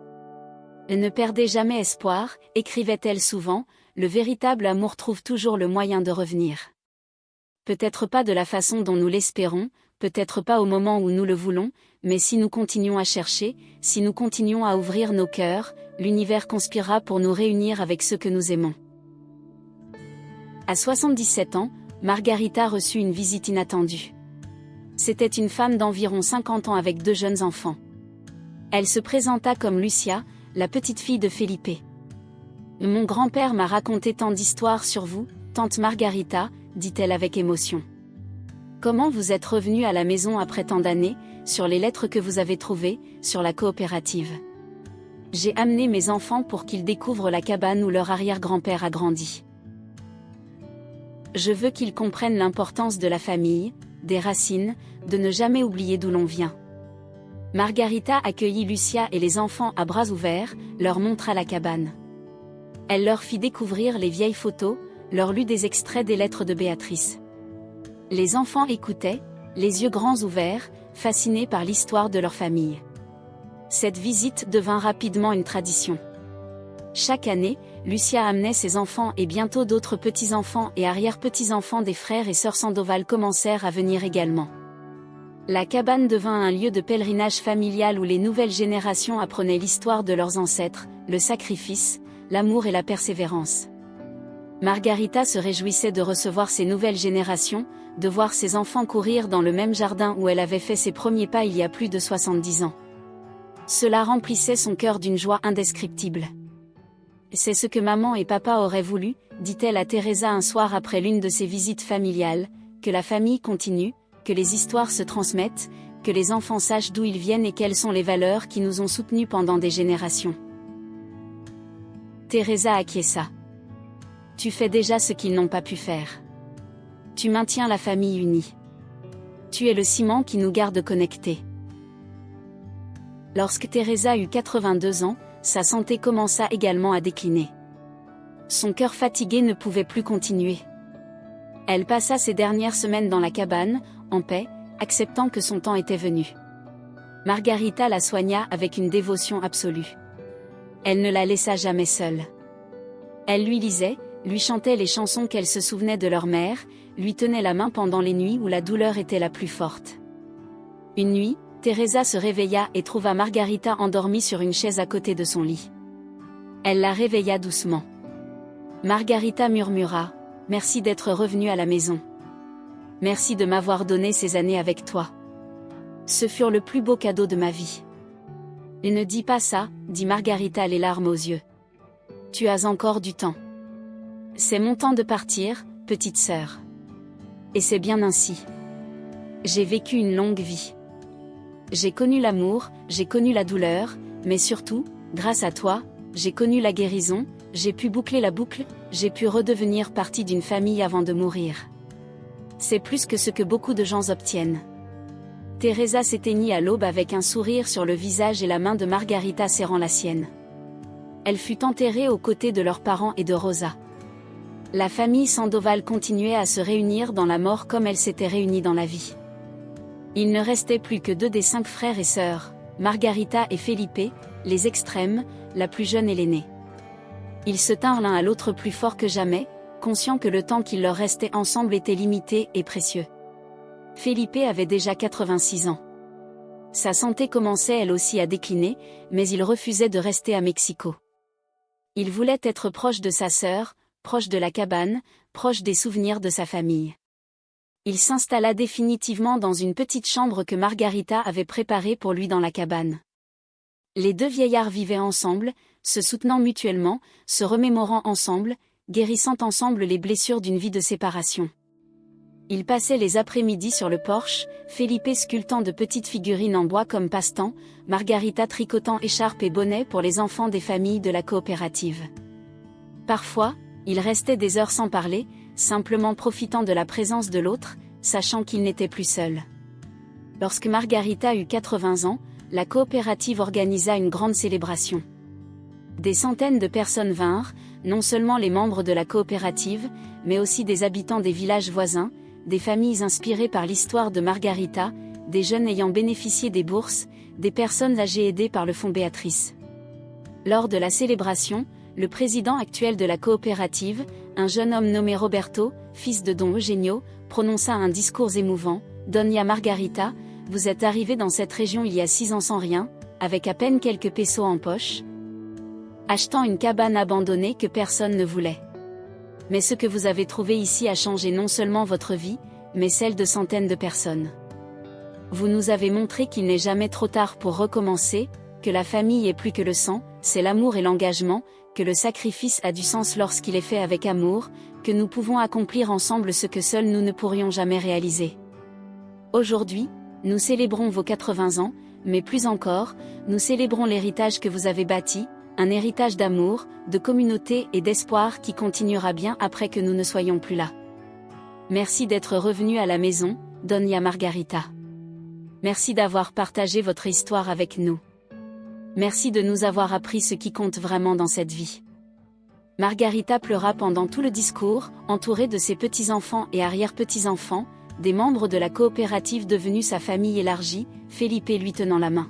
Elle ne perdait jamais espoir, écrivait-elle souvent, le véritable amour trouve toujours le moyen de revenir. Peut-être pas de la façon dont nous l'espérons, peut-être pas au moment où nous le voulons, mais si nous continuons à chercher, si nous continuons à ouvrir nos cœurs, l'univers conspirera pour nous réunir avec ceux que nous aimons. À 77 ans, Margarita reçut une visite inattendue. C'était une femme d'environ 50 ans avec 2 jeunes enfants. Elle se présenta comme Lucia, la petite fille de Felipe. « Mon grand-père m'a raconté tant d'histoires sur vous, tante Margarita, » dit-elle avec émotion. « Comment vous êtes revenue à la maison après tant d'années, sur les lettres que vous avez trouvées, sur la coopérative. J'ai amené mes enfants pour qu'ils découvrent la cabane où leur arrière-grand-père a grandi. Je veux qu'ils comprennent l'importance de la famille, des racines, de ne jamais oublier d'où l'on vient. » Margarita accueillit Lucia et les enfants à bras ouverts, leur montra la cabane. Elle leur fit découvrir les vieilles photos, leur lut des extraits des lettres de Béatrice. Les enfants écoutaient, les yeux grands ouverts, fascinés par l'histoire de leur famille. Cette visite devint rapidement une tradition. Chaque année, Lucia amenait ses enfants et bientôt d'autres petits-enfants et arrière-petits-enfants des frères et sœurs Sandoval commencèrent à venir également. La cabane devint un lieu de pèlerinage familial où les nouvelles générations apprenaient l'histoire de leurs ancêtres, le sacrifice, l'amour et la persévérance. Margarita se réjouissait de recevoir ces nouvelles générations, de voir ses enfants courir dans le même jardin où elle avait fait ses premiers pas il y a plus de 70 ans. Cela remplissait son cœur d'une joie indescriptible. C'est ce que maman et papa auraient voulu, dit-elle à Teresa un soir après l'une de ses visites familiales, que la famille continue, que les histoires se transmettent, que les enfants sachent d'où ils viennent et quelles sont les valeurs qui nous ont soutenus pendant des générations. Teresa acquiesça. Tu fais déjà ce qu'ils n'ont pas pu faire. Tu maintiens la famille unie. Tu es le ciment qui nous garde connectés. Lorsque Teresa eut 82 ans, sa santé commença également à décliner. Son cœur fatigué ne pouvait plus continuer. Elle passa ses dernières semaines dans la cabane, en paix, acceptant que son temps était venu. Margarita la soigna avec une dévotion absolue. Elle ne la laissa jamais seule. Elle lui lisait, lui chantait les chansons qu'elle se souvenait de leur mère, lui tenait la main pendant les nuits où la douleur était la plus forte. Une nuit, Teresa se réveilla et trouva Margarita endormie sur une chaise à côté de son lit. Elle la réveilla doucement. Margarita murmura : « Merci d'être revenue à la maison. Merci de m'avoir donné ces années avec toi. Ce furent le plus beau cadeau de ma vie. » « Et ne dis pas ça, » dit Margarita les larmes aux yeux. « Tu as encore du temps. C'est mon temps de partir, petite sœur. Et c'est bien ainsi. J'ai vécu une longue vie. J'ai connu l'amour, j'ai connu la douleur, mais surtout, grâce à toi, j'ai connu la guérison, j'ai pu boucler la boucle, j'ai pu redevenir partie d'une famille avant de mourir. C'est plus que ce que beaucoup de gens obtiennent. » Teresa s'éteignit à l'aube avec un sourire sur le visage et la main de Margarita serrant la sienne. Elle fut enterrée aux côtés de leurs parents et de Rosa. La famille Sandoval continuait à se réunir dans la mort comme elle s'était réunie dans la vie. Il ne restait plus que 2 des 5 frères et sœurs, Margarita et Felipe, les extrêmes, la plus jeune et l'aîné. Ils se tinrent l'un à l'autre plus forts que jamais, conscients que le temps qu'il leur restait ensemble était limité et précieux. Felipe avait déjà 86 ans. Sa santé commençait elle aussi à décliner, mais il refusait de rester à Mexico. Il voulait être proche de sa sœur, proche de la cabane, proche des souvenirs de sa famille. Il s'installa définitivement dans une petite chambre que Margarita avait préparée pour lui dans la cabane. Les 2 vieillards vivaient ensemble, se soutenant mutuellement, se remémorant ensemble, guérissant ensemble les blessures d'une vie de séparation. Ils passaient les après-midi sur le porche, Felipe sculptant de petites figurines en bois comme passe-temps, Margarita tricotant écharpes et bonnets pour les enfants des familles de la coopérative. Parfois, ils restaient des heures sans parler, simplement profitant de la présence de l'autre, sachant qu'ils n'étaient plus seuls. Lorsque Margarita eut 80 ans, la coopérative organisa une grande célébration. Des centaines de personnes vinrent, non seulement les membres de la coopérative, mais aussi des habitants des villages voisins, des familles inspirées par l'histoire de Margarita, des jeunes ayant bénéficié des bourses, des personnes âgées aidées par le Fonds Béatrice. Lors de la célébration, le président actuel de la coopérative, un jeune homme nommé Roberto, fils de Don Eugenio, prononça un discours émouvant. « Doña Margarita, vous êtes arrivée dans cette région il y a 6 ans sans rien, avec à peine quelques pesos en poche, achetant une cabane abandonnée que personne ne voulait. Mais ce que vous avez trouvé ici a changé non seulement votre vie, mais celle de centaines de personnes. Vous nous avez montré qu'il n'est jamais trop tard pour recommencer, que la famille est plus que le sang, c'est l'amour et l'engagement, que le sacrifice a du sens lorsqu'il est fait avec amour, que nous pouvons accomplir ensemble ce que seuls nous ne pourrions jamais réaliser. Aujourd'hui, nous célébrons vos 80 ans, mais plus encore, nous célébrons l'héritage que vous avez bâti, un héritage d'amour, de communauté et d'espoir qui continuera bien après que nous ne soyons plus là. Merci d'être revenu à la maison, Doña Margarita. Merci d'avoir partagé votre histoire avec nous. Merci de nous avoir appris ce qui compte vraiment dans cette vie. » Margarita pleura pendant tout le discours, entourée de ses petits-enfants et arrière-petits-enfants, des membres de la coopérative devenus sa famille élargie, Felipe lui tenant la main.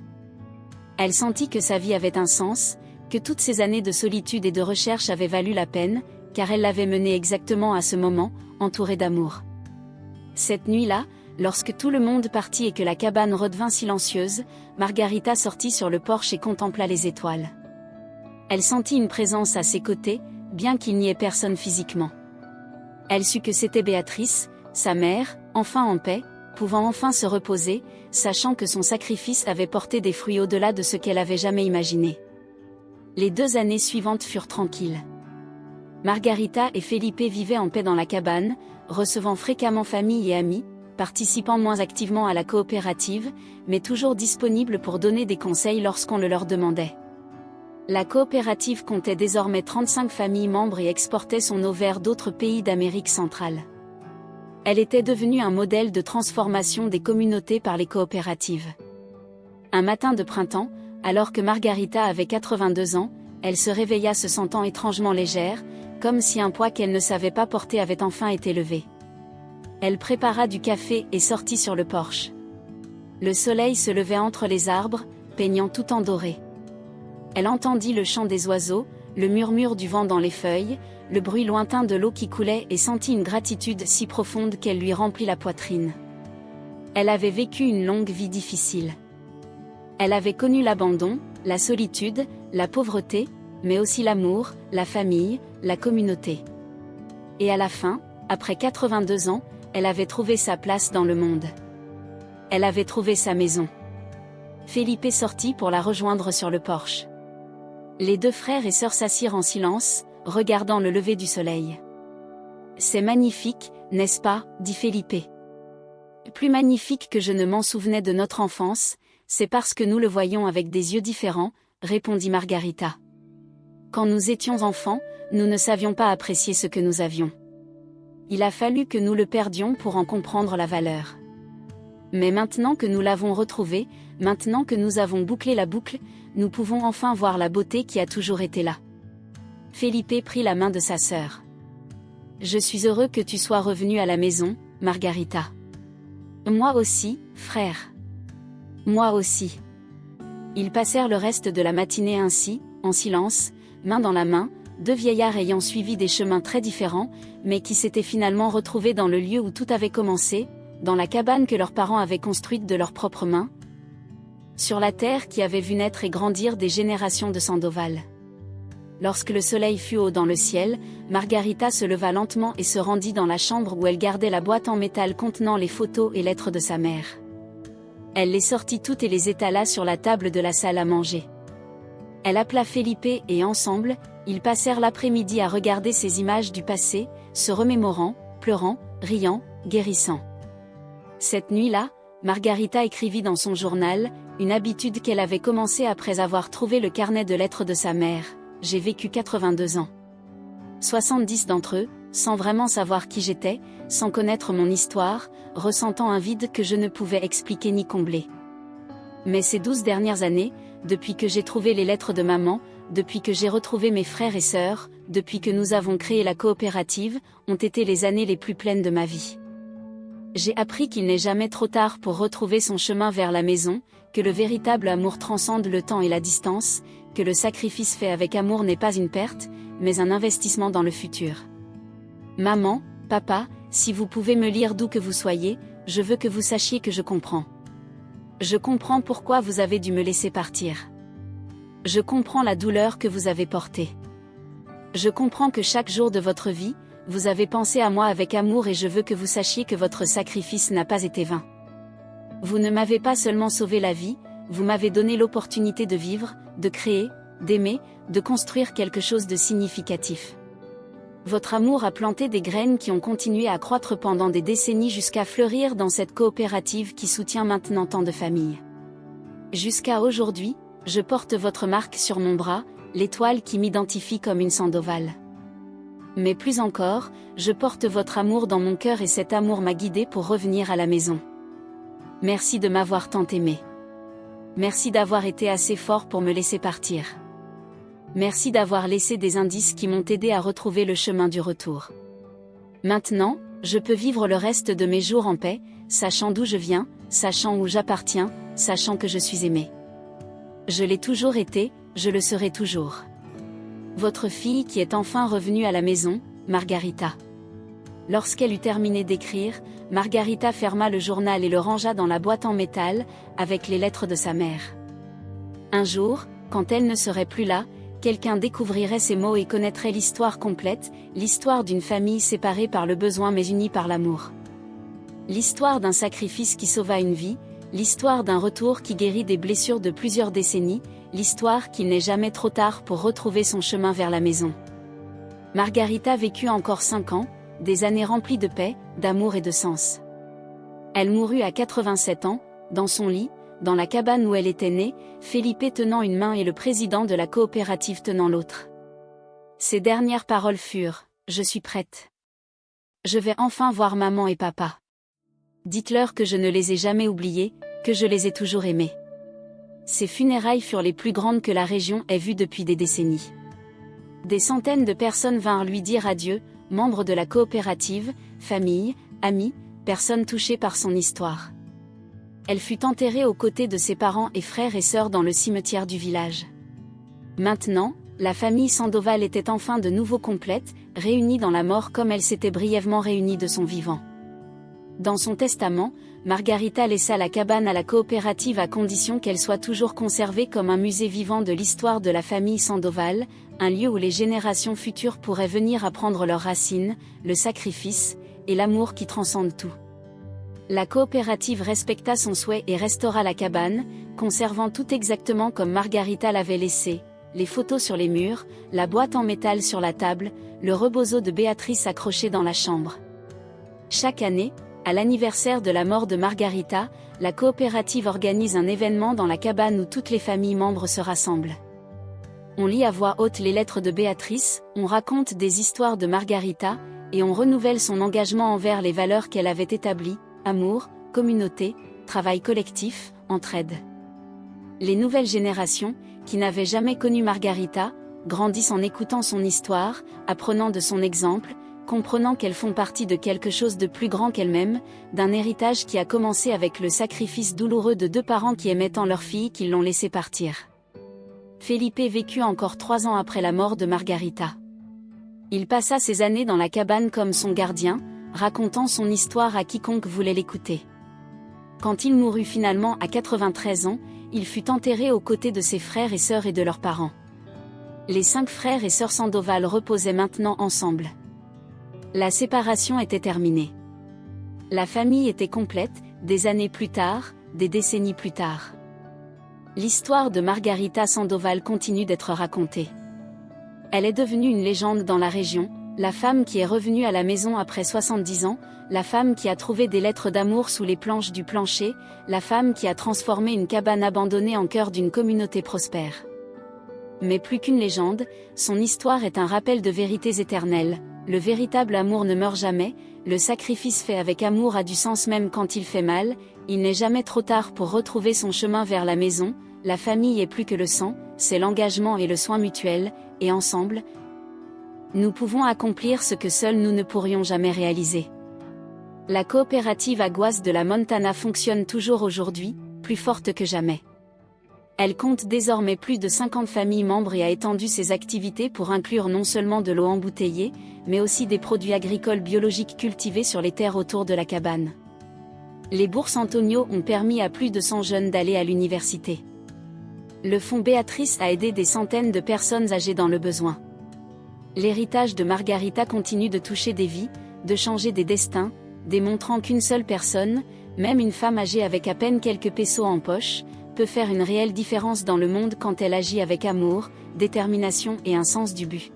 Elle sentit que sa vie avait un sens, que toutes ces années de solitude et de recherche avaient valu la peine, car elle l'avait menée exactement à ce moment, entourée d'amour. Cette nuit-là, lorsque tout le monde partit et que la cabane redevint silencieuse, Margarita sortit sur le porche et contempla les étoiles. Elle sentit une présence à ses côtés, bien qu'il n'y ait personne physiquement. Elle sut que c'était Béatrice, sa mère, enfin en paix, pouvant enfin se reposer, sachant que son sacrifice avait porté des fruits au-delà de ce qu'elle avait jamais imaginé. Les 2 années suivantes furent tranquilles. Margarita et Felipe vivaient en paix dans la cabane, recevant fréquemment famille et amis, participant moins activement à la coopérative, mais toujours disponibles pour donner des conseils lorsqu'on le leur demandait. La coopérative comptait désormais 35 familles membres et exportait son eau vers d'autres pays d'Amérique centrale. Elle était devenue un modèle de transformation des communautés par les coopératives. Un matin de printemps, alors que Margarita avait 82 ans, elle se réveilla se sentant étrangement légère, comme si un poids qu'elle ne savait pas porter avait enfin été levé. Elle prépara du café et sortit sur le porche. Le soleil se levait entre les arbres, peignant tout en doré. Elle entendit le chant des oiseaux, le murmure du vent dans les feuilles, le bruit lointain de l'eau qui coulait et sentit une gratitude si profonde qu'elle lui remplit la poitrine. Elle avait vécu une longue vie difficile. Elle avait connu l'abandon, la solitude, la pauvreté, mais aussi l'amour, la famille, la communauté. Et à la fin, après 82 ans, elle avait trouvé sa place dans le monde. Elle avait trouvé sa maison. Felipe sortit pour la rejoindre sur le porche. Les deux frères et sœurs s'assirent en silence, regardant le lever du soleil. « C'est magnifique, n'est-ce pas ?» dit Felipe. « Plus magnifique que je ne m'en souvenais de notre enfance, c'est parce que nous le voyons avec des yeux différents, » répondit Margarita. « Quand nous étions enfants, nous ne savions pas apprécier ce que nous avions. Il a fallu que nous le perdions pour en comprendre la valeur. Mais maintenant que nous l'avons retrouvé, maintenant que nous avons bouclé la boucle, nous pouvons enfin voir la beauté qui a toujours été là. » Felipe prit la main de sa sœur. « Je suis heureux que tu sois revenue à la maison, Margarita. »« Moi aussi, frère. »« Moi aussi. » Ils passèrent le reste de la matinée ainsi, en silence, main dans la main, deux vieillards ayant suivi des chemins très différents, mais qui s'étaient finalement retrouvés dans le lieu où tout avait commencé, dans la cabane que leurs parents avaient construite de leurs propres mains, sur la terre qui avait vu naître et grandir des générations de Sandoval. Lorsque le soleil fut haut dans le ciel, Margarita se leva lentement et se rendit dans la chambre où elle gardait la boîte en métal contenant les photos et lettres de sa mère. Elle les sortit toutes et les étala sur la table de la salle à manger. Elle appela Felipe et ensemble, ils passèrent l'après-midi à regarder ces images du passé, se remémorant, pleurant, riant, guérissant. Cette nuit-là, Margarita écrivit dans son journal, une habitude qu'elle avait commencée après avoir trouvé le carnet de lettres de sa mère. « J'ai vécu 82 ans. 70 d'entre eux, sans vraiment savoir qui j'étais, sans connaître mon histoire, ressentant un vide que je ne pouvais expliquer ni combler. Mais ces 12 dernières années, depuis que j'ai trouvé les lettres de maman, depuis que j'ai retrouvé mes frères et sœurs, depuis que nous avons créé la coopérative, ont été les années les plus pleines de ma vie. J'ai appris qu'il n'est jamais trop tard pour retrouver son chemin vers la maison, que le véritable amour transcende le temps et la distance, que le sacrifice fait avec amour n'est pas une perte, mais un investissement dans le futur. Maman, papa, si vous pouvez me lire d'où que vous soyez, je veux que vous sachiez que je comprends. Je comprends pourquoi vous avez dû me laisser partir. Je comprends la douleur que vous avez portée. Je comprends que chaque jour de votre vie, vous avez pensé à moi avec amour et je veux que vous sachiez que votre sacrifice n'a pas été vain. Vous ne m'avez pas seulement sauvé la vie, vous m'avez donné l'opportunité de vivre, de créer, d'aimer, de construire quelque chose de significatif. Votre amour a planté des graines qui ont continué à croître pendant des décennies jusqu'à fleurir dans cette coopérative qui soutient maintenant tant de familles. Jusqu'à aujourd'hui, je porte votre marque sur mon bras, l'étoile qui m'identifie comme une Sandoval. Mais plus encore, je porte votre amour dans mon cœur et cet amour m'a guidé pour revenir à la maison. Merci de m'avoir tant aimé. Merci d'avoir été assez fort pour me laisser partir. Merci d'avoir laissé des indices qui m'ont aidé à retrouver le chemin du retour. Maintenant, je peux vivre le reste de mes jours en paix, sachant d'où je viens, sachant où j'appartiens, sachant que je suis aimée. Je l'ai toujours été, je le serai toujours. Votre fille qui est enfin revenue à la maison, Margarita. Lorsqu'elle eut terminé d'écrire, Margarita ferma le journal et le rangea dans la boîte en métal, avec les lettres de sa mère. Un jour, quand elle ne serait plus là, quelqu'un découvrirait ces mots et connaîtrait l'histoire complète, l'histoire d'une famille séparée par le besoin mais unie par l'amour. L'histoire d'un sacrifice qui sauva une vie, l'histoire d'un retour qui guérit des blessures de plusieurs décennies, l'histoire qu'il n'est jamais trop tard pour retrouver son chemin vers la maison. Margarita vécut encore 5 ans, des années remplies de paix, d'amour et de sens. Elle mourut à 87 ans, dans son lit, dans la cabane où elle était née, Felipe tenant une main et le président de la coopérative tenant l'autre. Ses dernières paroles furent « Je suis prête. Je vais enfin voir maman et papa. Dites-leur que je ne les ai jamais oubliés, que je les ai toujours aimés. » Ces funérailles furent les plus grandes que la région ait vues depuis des décennies. Des centaines de personnes vinrent lui dire adieu, membres de la coopérative, famille, amis, personnes touchées par son histoire. Elle fut enterrée aux côtés de ses parents et frères et sœurs dans le cimetière du village. Maintenant, la famille Sandoval était enfin de nouveau complète, réunie dans la mort comme elle s'était brièvement réunie de son vivant. Dans son testament, Margarita laissa la cabane à la coopérative à condition qu'elle soit toujours conservée comme un musée vivant de l'histoire de la famille Sandoval, un lieu où les générations futures pourraient venir apprendre leurs racines, le sacrifice, et l'amour qui transcende tout. La coopérative respecta son souhait et restaura la cabane, conservant tout exactement comme Margarita l'avait laissé, les photos sur les murs, la boîte en métal sur la table, le rebozo de Béatrice accroché dans la chambre. Chaque année, à l'anniversaire de la mort de Margarita, la coopérative organise un événement dans la cabane où toutes les familles membres se rassemblent. On lit à voix haute les lettres de Béatrice, on raconte des histoires de Margarita, et on renouvelle son engagement envers les valeurs qu'elle avait établies, amour, communauté, travail collectif, entraide. Les nouvelles générations, qui n'avaient jamais connu Margarita, grandissent en écoutant son histoire, apprenant de son exemple, comprenant qu'elles font partie de quelque chose de plus grand qu'elles-mêmes, d'un héritage qui a commencé avec le sacrifice douloureux de deux parents qui aimaient tant leur fille qu'ils l'ont laissée partir. Felipe vécut encore 3 ans après la mort de Margarita. Il passa ses années dans la cabane comme son gardien, racontant son histoire à quiconque voulait l'écouter. Quand il mourut finalement à 93 ans, il fut enterré aux côtés de ses frères et sœurs et de leurs parents. Les 5 frères et sœurs Sandoval reposaient maintenant ensemble. La séparation était terminée. La famille était complète, des années plus tard, des décennies plus tard. L'histoire de Margarita Sandoval continue d'être racontée. Elle est devenue une légende dans la région, la femme qui est revenue à la maison après 70 ans, la femme qui a trouvé des lettres d'amour sous les planches du plancher, la femme qui a transformé une cabane abandonnée en cœur d'une communauté prospère. Mais plus qu'une légende, son histoire est un rappel de vérités éternelles. Le véritable amour ne meurt jamais, le sacrifice fait avec amour a du sens même quand il fait mal, il n'est jamais trop tard pour retrouver son chemin vers la maison, la famille est plus que le sang, c'est l'engagement et le soin mutuel, et ensemble, nous pouvons accomplir ce que seuls nous ne pourrions jamais réaliser. La coopérative Aguas de la Montana fonctionne toujours aujourd'hui, plus forte que jamais. Elle compte désormais plus de 50 familles membres et a étendu ses activités pour inclure non seulement de l'eau embouteillée, mais aussi des produits agricoles biologiques cultivés sur les terres autour de la cabane. Les bourses Antonio ont permis à plus de 100 jeunes d'aller à l'université. Le fonds Béatrice a aidé des centaines de personnes âgées dans le besoin. L'héritage de Margarita continue de toucher des vies, de changer des destins, démontrant qu'une seule personne, même une femme âgée avec à peine quelques pesos en poche, peut faire une réelle différence dans le monde quand elle agit avec amour, détermination et un sens du but.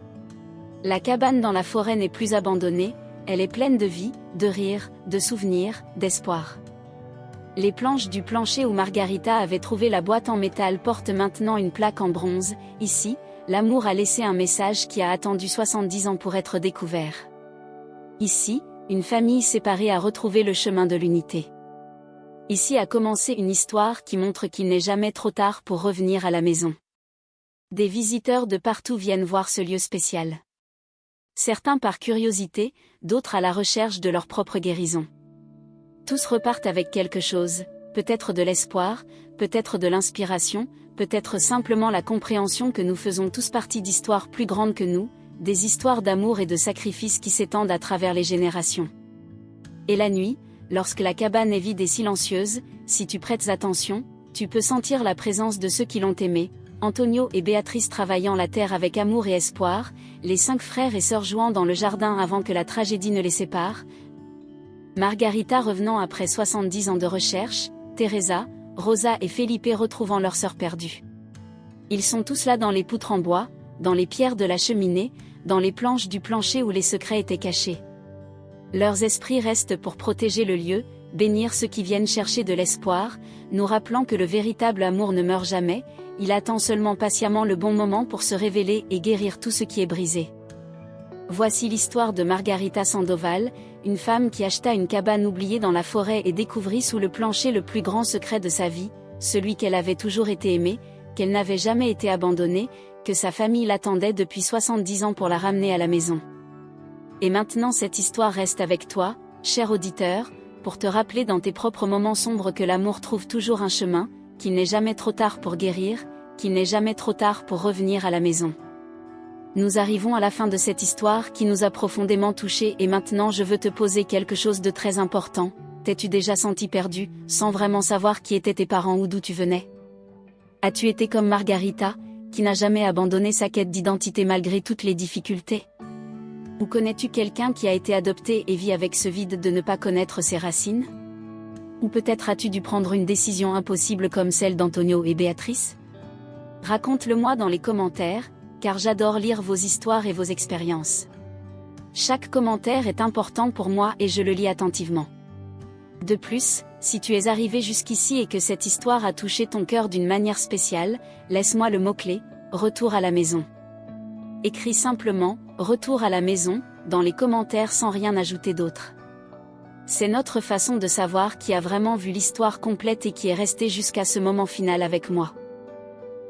La cabane dans la forêt n'est plus abandonnée, elle est pleine de vie, de rire, de souvenirs, d'espoir. Les planches du plancher où Margarita avait trouvé la boîte en métal portent maintenant une plaque en bronze. Ici, l'amour a laissé un message qui a attendu 70 ans pour être découvert. Ici, une famille séparée a retrouvé le chemin de l'unité. Ici a commencé une histoire qui montre qu'il n'est jamais trop tard pour revenir à la maison. Des visiteurs de partout viennent voir ce lieu spécial. Certains par curiosité, d'autres à la recherche de leur propre guérison. Tous repartent avec quelque chose, peut-être de l'espoir, peut-être de l'inspiration, peut-être simplement la compréhension que nous faisons tous partie d'histoires plus grandes que nous, des histoires d'amour et de sacrifice qui s'étendent à travers les générations. Et la nuit, lorsque la cabane est vide et silencieuse, si tu prêtes attention, tu peux sentir la présence de ceux qui l'ont aimé, Antonio et Béatrice travaillant la terre avec amour et espoir, les 5 frères et sœurs jouant dans le jardin avant que la tragédie ne les sépare, Margarita revenant après 70 ans de recherche, Teresa, Rosa et Felipe retrouvant leur sœur perdue. Ils sont tous là dans les poutres en bois, dans les pierres de la cheminée, dans les planches du plancher où les secrets étaient cachés. Leurs esprits restent pour protéger le lieu, bénir ceux qui viennent chercher de l'espoir, nous rappelant que le véritable amour ne meurt jamais, il attend seulement patiemment le bon moment pour se révéler et guérir tout ce qui est brisé. Voici l'histoire de Margarita Sandoval, une femme qui acheta une cabane oubliée dans la forêt et découvrit sous le plancher le plus grand secret de sa vie, celui qu'elle avait toujours été aimée, qu'elle n'avait jamais été abandonnée, que sa famille l'attendait depuis 70 ans pour la ramener à la maison. Et maintenant cette histoire reste avec toi, cher auditeur, pour te rappeler dans tes propres moments sombres que l'amour trouve toujours un chemin, qu'il n'est jamais trop tard pour guérir, qu'il n'est jamais trop tard pour revenir à la maison. Nous arrivons à la fin de cette histoire qui nous a profondément touchés et maintenant je veux te poser quelque chose de très important. T'es-tu déjà senti perdu, sans vraiment savoir qui étaient tes parents ou d'où tu venais? As-tu été comme Margarita, qui n'a jamais abandonné sa quête d'identité malgré toutes les difficultés? Ou connais-tu quelqu'un qui a été adopté et vit avec ce vide de ne pas connaître ses racines? Ou peut-être as-tu dû prendre une décision impossible comme celle d'Antonio et Béatrice? Raconte-le-moi dans les commentaires, car j'adore lire vos histoires et vos expériences. Chaque commentaire est important pour moi et je le lis attentivement. De plus, si tu es arrivé jusqu'ici et que cette histoire a touché ton cœur d'une manière spéciale, laisse-moi le mot-clé, retour à la maison. Écris simplement, retour à la maison, dans les commentaires sans rien ajouter d'autre. C'est notre façon de savoir qui a vraiment vu l'histoire complète et qui est resté jusqu'à ce moment final avec moi.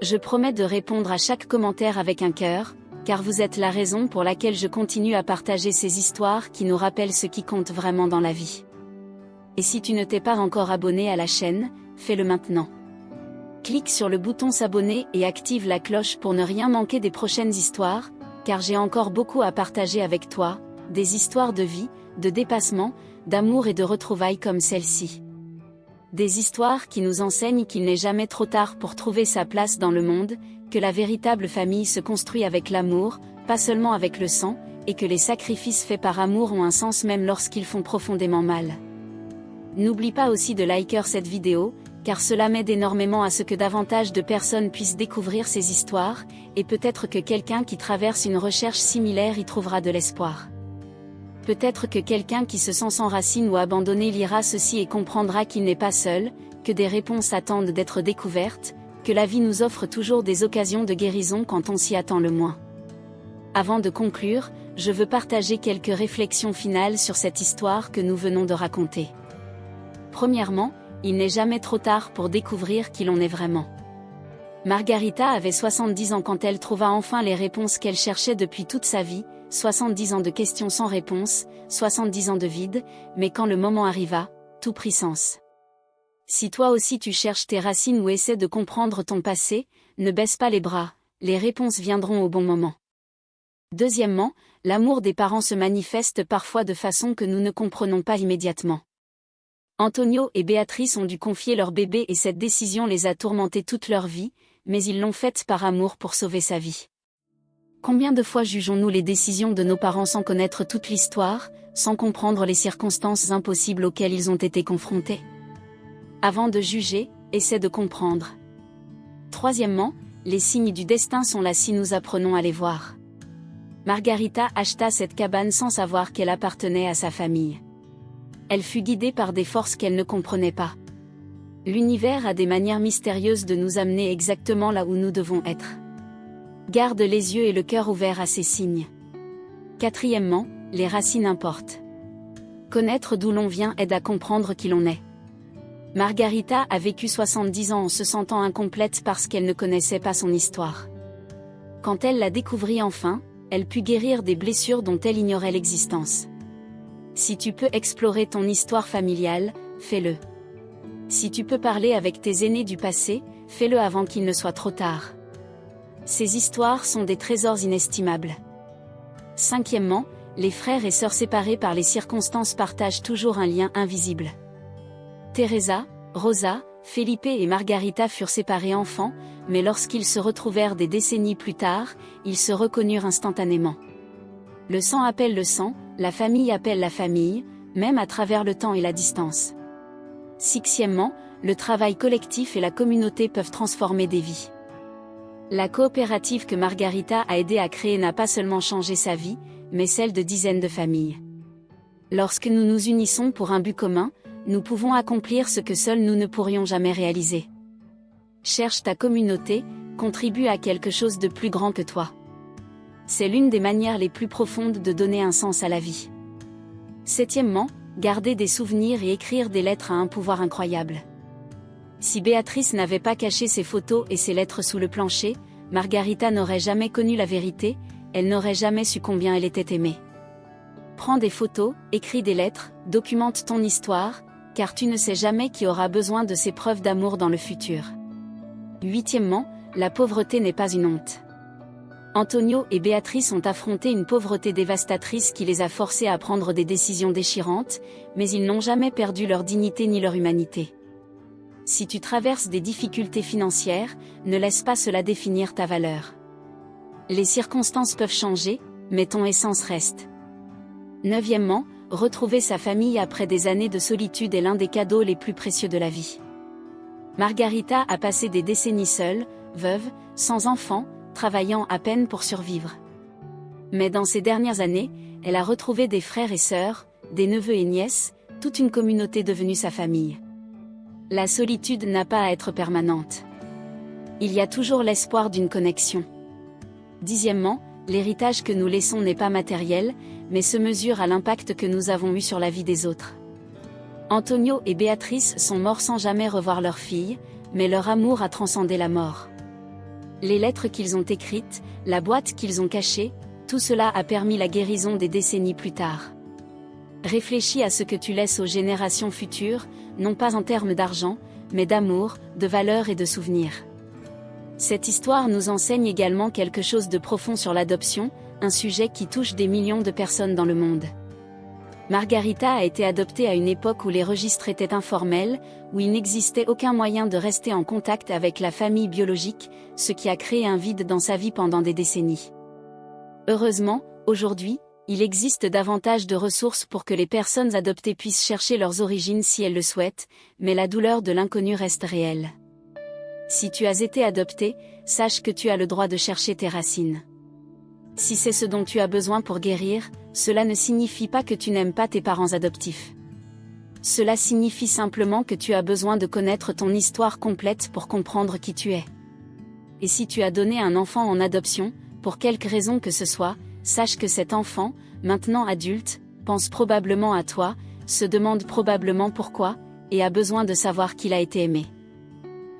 Je promets de répondre à chaque commentaire avec un cœur, car vous êtes la raison pour laquelle je continue à partager ces histoires qui nous rappellent ce qui compte vraiment dans la vie. Et si tu ne t'es pas encore abonné à la chaîne, fais-le maintenant. Clique sur le bouton s'abonner et active la cloche pour ne rien manquer des prochaines histoires, car j'ai encore beaucoup à partager avec toi, des histoires de vie, de dépassement, d'amour et de retrouvailles comme celle-ci. Des histoires qui nous enseignent qu'il n'est jamais trop tard pour trouver sa place dans le monde, que la véritable famille se construit avec l'amour, pas seulement avec le sang, et que les sacrifices faits par amour ont un sens même lorsqu'ils font profondément mal. N'oublie pas aussi de liker cette vidéo, car cela m'aide énormément à ce que davantage de personnes puissent découvrir ces histoires, et peut-être que quelqu'un qui traverse une recherche similaire y trouvera de l'espoir. Peut-être que quelqu'un qui se sent sans racines ou abandonné lira ceci et comprendra qu'il n'est pas seul, que des réponses attendent d'être découvertes, que la vie nous offre toujours des occasions de guérison quand on s'y attend le moins. Avant de conclure, je veux partager quelques réflexions finales sur cette histoire que nous venons de raconter. Premièrement, il n'est jamais trop tard pour découvrir qui l'on est vraiment. Margarita avait 70 ans quand elle trouva enfin les réponses qu'elle cherchait depuis toute sa vie, 70 ans de questions sans réponse, 70 ans de vide, mais quand le moment arriva, tout prit sens. Si toi aussi tu cherches tes racines ou essaies de comprendre ton passé, ne baisse pas les bras, les réponses viendront au bon moment. Deuxièmement, l'amour des parents se manifeste parfois de façon que nous ne comprenons pas immédiatement. Antonio et Béatrice ont dû confier leur bébé et cette décision les a tourmentés toute leur vie, mais ils l'ont faite par amour pour sauver sa vie. Combien de fois jugeons-nous les décisions de nos parents sans connaître toute l'histoire, sans comprendre les circonstances impossibles auxquelles ils ont été confrontés? Avant de juger, essaie de comprendre. Troisièmement, les signes du destin sont là si nous apprenons à les voir. Margarita acheta cette cabane sans savoir qu'elle appartenait à sa famille. Elle fut guidée par des forces qu'elle ne comprenait pas. L'univers a des manières mystérieuses de nous amener exactement là où nous devons être. Garde les yeux et le cœur ouverts à ces signes. Quatrièmement, les racines importent. Connaître d'où l'on vient aide à comprendre qui l'on est. Margarita a vécu 70 ans en se sentant incomplète parce qu'elle ne connaissait pas son histoire. Quand elle la découvrit enfin, elle put guérir des blessures dont elle ignorait l'existence. Si tu peux explorer ton histoire familiale, fais-le. Si tu peux parler avec tes aînés du passé, fais-le avant qu'il ne soit trop tard. Ces histoires sont des trésors inestimables. Cinquièmement, les frères et sœurs séparés par les circonstances partagent toujours un lien invisible. Teresa, Rosa, Felipe et Margarita furent séparés enfants, mais lorsqu'ils se retrouvèrent des décennies plus tard, ils se reconnurent instantanément. Le sang appelle le sang, la famille appelle la famille, même à travers le temps et la distance. Sixièmement, le travail collectif et la communauté peuvent transformer des vies. La coopérative que Margarita a aidé à créer n'a pas seulement changé sa vie, mais celle de dizaines de familles. Lorsque nous nous unissons pour un but commun, nous pouvons accomplir ce que seuls nous ne pourrions jamais réaliser. Cherche ta communauté, contribue à quelque chose de plus grand que toi. C'est l'une des manières les plus profondes de donner un sens à la vie. Septièmement, garder des souvenirs et écrire des lettres a un pouvoir incroyable. Si Béatrice n'avait pas caché ses photos et ses lettres sous le plancher, Margarita n'aurait jamais connu la vérité, elle n'aurait jamais su combien elle était aimée. Prends des photos, écris des lettres, documente ton histoire, car tu ne sais jamais qui aura besoin de ces preuves d'amour dans le futur. Huitièmement, la pauvreté n'est pas une honte. Antonio et Béatrice ont affronté une pauvreté dévastatrice qui les a forcés à prendre des décisions déchirantes, mais ils n'ont jamais perdu leur dignité ni leur humanité. Si tu traverses des difficultés financières, ne laisse pas cela définir ta valeur. Les circonstances peuvent changer, mais ton essence reste. Neuvièmement, retrouver sa famille après des années de solitude est l'un des cadeaux les plus précieux de la vie. Margarita a passé des décennies seule, veuve, sans enfant, travaillant à peine pour survivre. Mais dans ces dernières années, elle a retrouvé des frères et sœurs, des neveux et nièces, toute une communauté devenue sa famille. La solitude n'a pas à être permanente. Il y a toujours l'espoir d'une connexion. Dixièmement, l'héritage que nous laissons n'est pas matériel, mais se mesure à l'impact que nous avons eu sur la vie des autres. Antonio et Béatrice sont morts sans jamais revoir leur fille, mais leur amour a transcendé la mort. Les lettres qu'ils ont écrites, la boîte qu'ils ont cachée, tout cela a permis la guérison des décennies plus tard. Réfléchis à ce que tu laisses aux générations futures, non pas en termes d'argent, mais d'amour, de valeur et de souvenirs. Cette histoire nous enseigne également quelque chose de profond sur l'adoption, un sujet qui touche des millions de personnes dans le monde. Margarita a été adoptée à une époque où les registres étaient informels, où il n'existait aucun moyen de rester en contact avec la famille biologique, ce qui a créé un vide dans sa vie pendant des décennies. Heureusement, aujourd'hui, il existe davantage de ressources pour que les personnes adoptées puissent chercher leurs origines si elles le souhaitent, mais la douleur de l'inconnu reste réelle. Si tu as été adopté, sache que tu as le droit de chercher tes racines. Si c'est ce dont tu as besoin pour guérir, cela ne signifie pas que tu n'aimes pas tes parents adoptifs. Cela signifie simplement que tu as besoin de connaître ton histoire complète pour comprendre qui tu es. Et si tu as donné un enfant en adoption, pour quelque raison que ce soit, sache que cet enfant, maintenant adulte, pense probablement à toi, se demande probablement pourquoi, et a besoin de savoir qu'il a été aimé.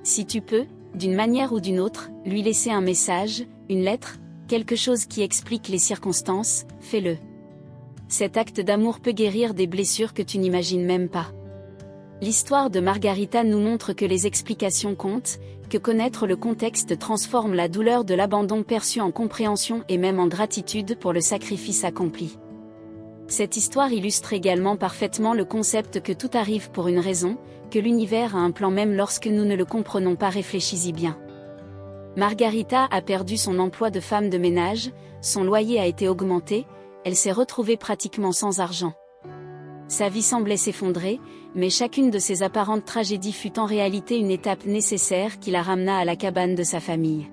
Si tu peux, d'une manière ou d'une autre, lui laisser un message, une lettre, quelque chose qui explique les circonstances, fais-le. Cet acte d'amour peut guérir des blessures que tu n'imagines même pas. L'histoire de Margarita nous montre que les explications comptent, que connaître le contexte transforme la douleur de l'abandon perçu en compréhension et même en gratitude pour le sacrifice accompli. Cette histoire illustre également parfaitement le concept que tout arrive pour une raison, que l'univers a un plan même lorsque nous ne le comprenons pas. Réfléchis-y bien. Margarita a perdu son emploi de femme de ménage, son loyer a été augmenté, elle s'est retrouvée pratiquement sans argent. Sa vie semblait s'effondrer, mais chacune de ces apparentes tragédies fut en réalité une étape nécessaire qui la ramena à la cabane de sa famille.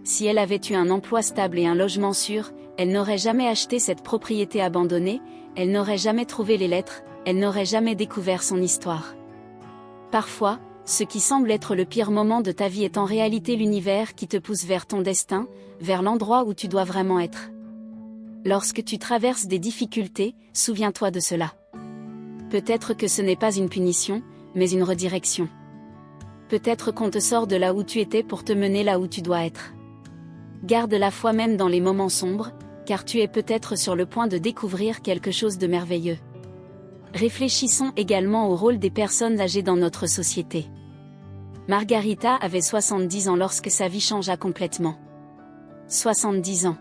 Si elle avait eu un emploi stable et un logement sûr, elle n'aurait jamais acheté cette propriété abandonnée, elle n'aurait jamais trouvé les lettres, elle n'aurait jamais découvert son histoire. Parfois, ce qui semble être le pire moment de ta vie est en réalité l'univers qui te pousse vers ton destin, vers l'endroit où tu dois vraiment être. Lorsque tu traverses des difficultés, souviens-toi de cela. Peut-être que ce n'est pas une punition, mais une redirection. Peut-être qu'on te sort de là où tu étais pour te mener là où tu dois être. Garde la foi même dans les moments sombres, car tu es peut-être sur le point de découvrir quelque chose de merveilleux. Réfléchissons également au rôle des personnes âgées dans notre société. Margarita avait 70 ans lorsque sa vie changea complètement. 70 ans.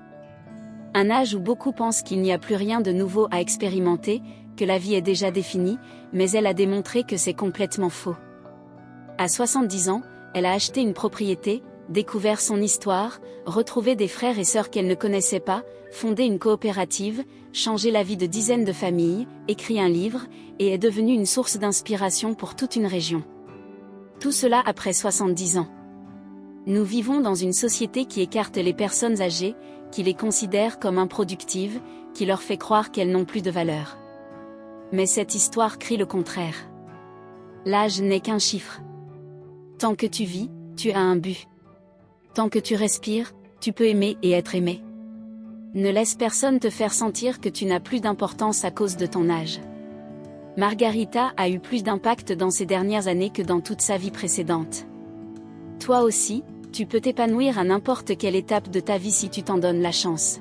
Un âge où beaucoup pensent qu'il n'y a plus rien de nouveau à expérimenter, que la vie est déjà définie, mais elle a démontré que c'est complètement faux. À 70 ans, elle a acheté une propriété, découvert son histoire, retrouvé des frères et sœurs qu'elle ne connaissait pas, fondé une coopérative, changé la vie de dizaines de familles, écrit un livre, et est devenue une source d'inspiration pour toute une région. Tout cela après 70 ans. Nous vivons dans une société qui écarte les personnes âgées, qui les considère comme improductives, qui leur fait croire qu'elles n'ont plus de valeur. Mais cette histoire crie le contraire. L'âge n'est qu'un chiffre. Tant que tu vis, tu as un but. Tant que tu respires, tu peux aimer et être aimé. Ne laisse personne te faire sentir que tu n'as plus d'importance à cause de ton âge. Margarita a eu plus d'impact dans ces dernières années que dans toute sa vie précédente. Toi aussi, Tu peux t'épanouir à n'importe quelle étape de ta vie si tu t'en donnes la chance.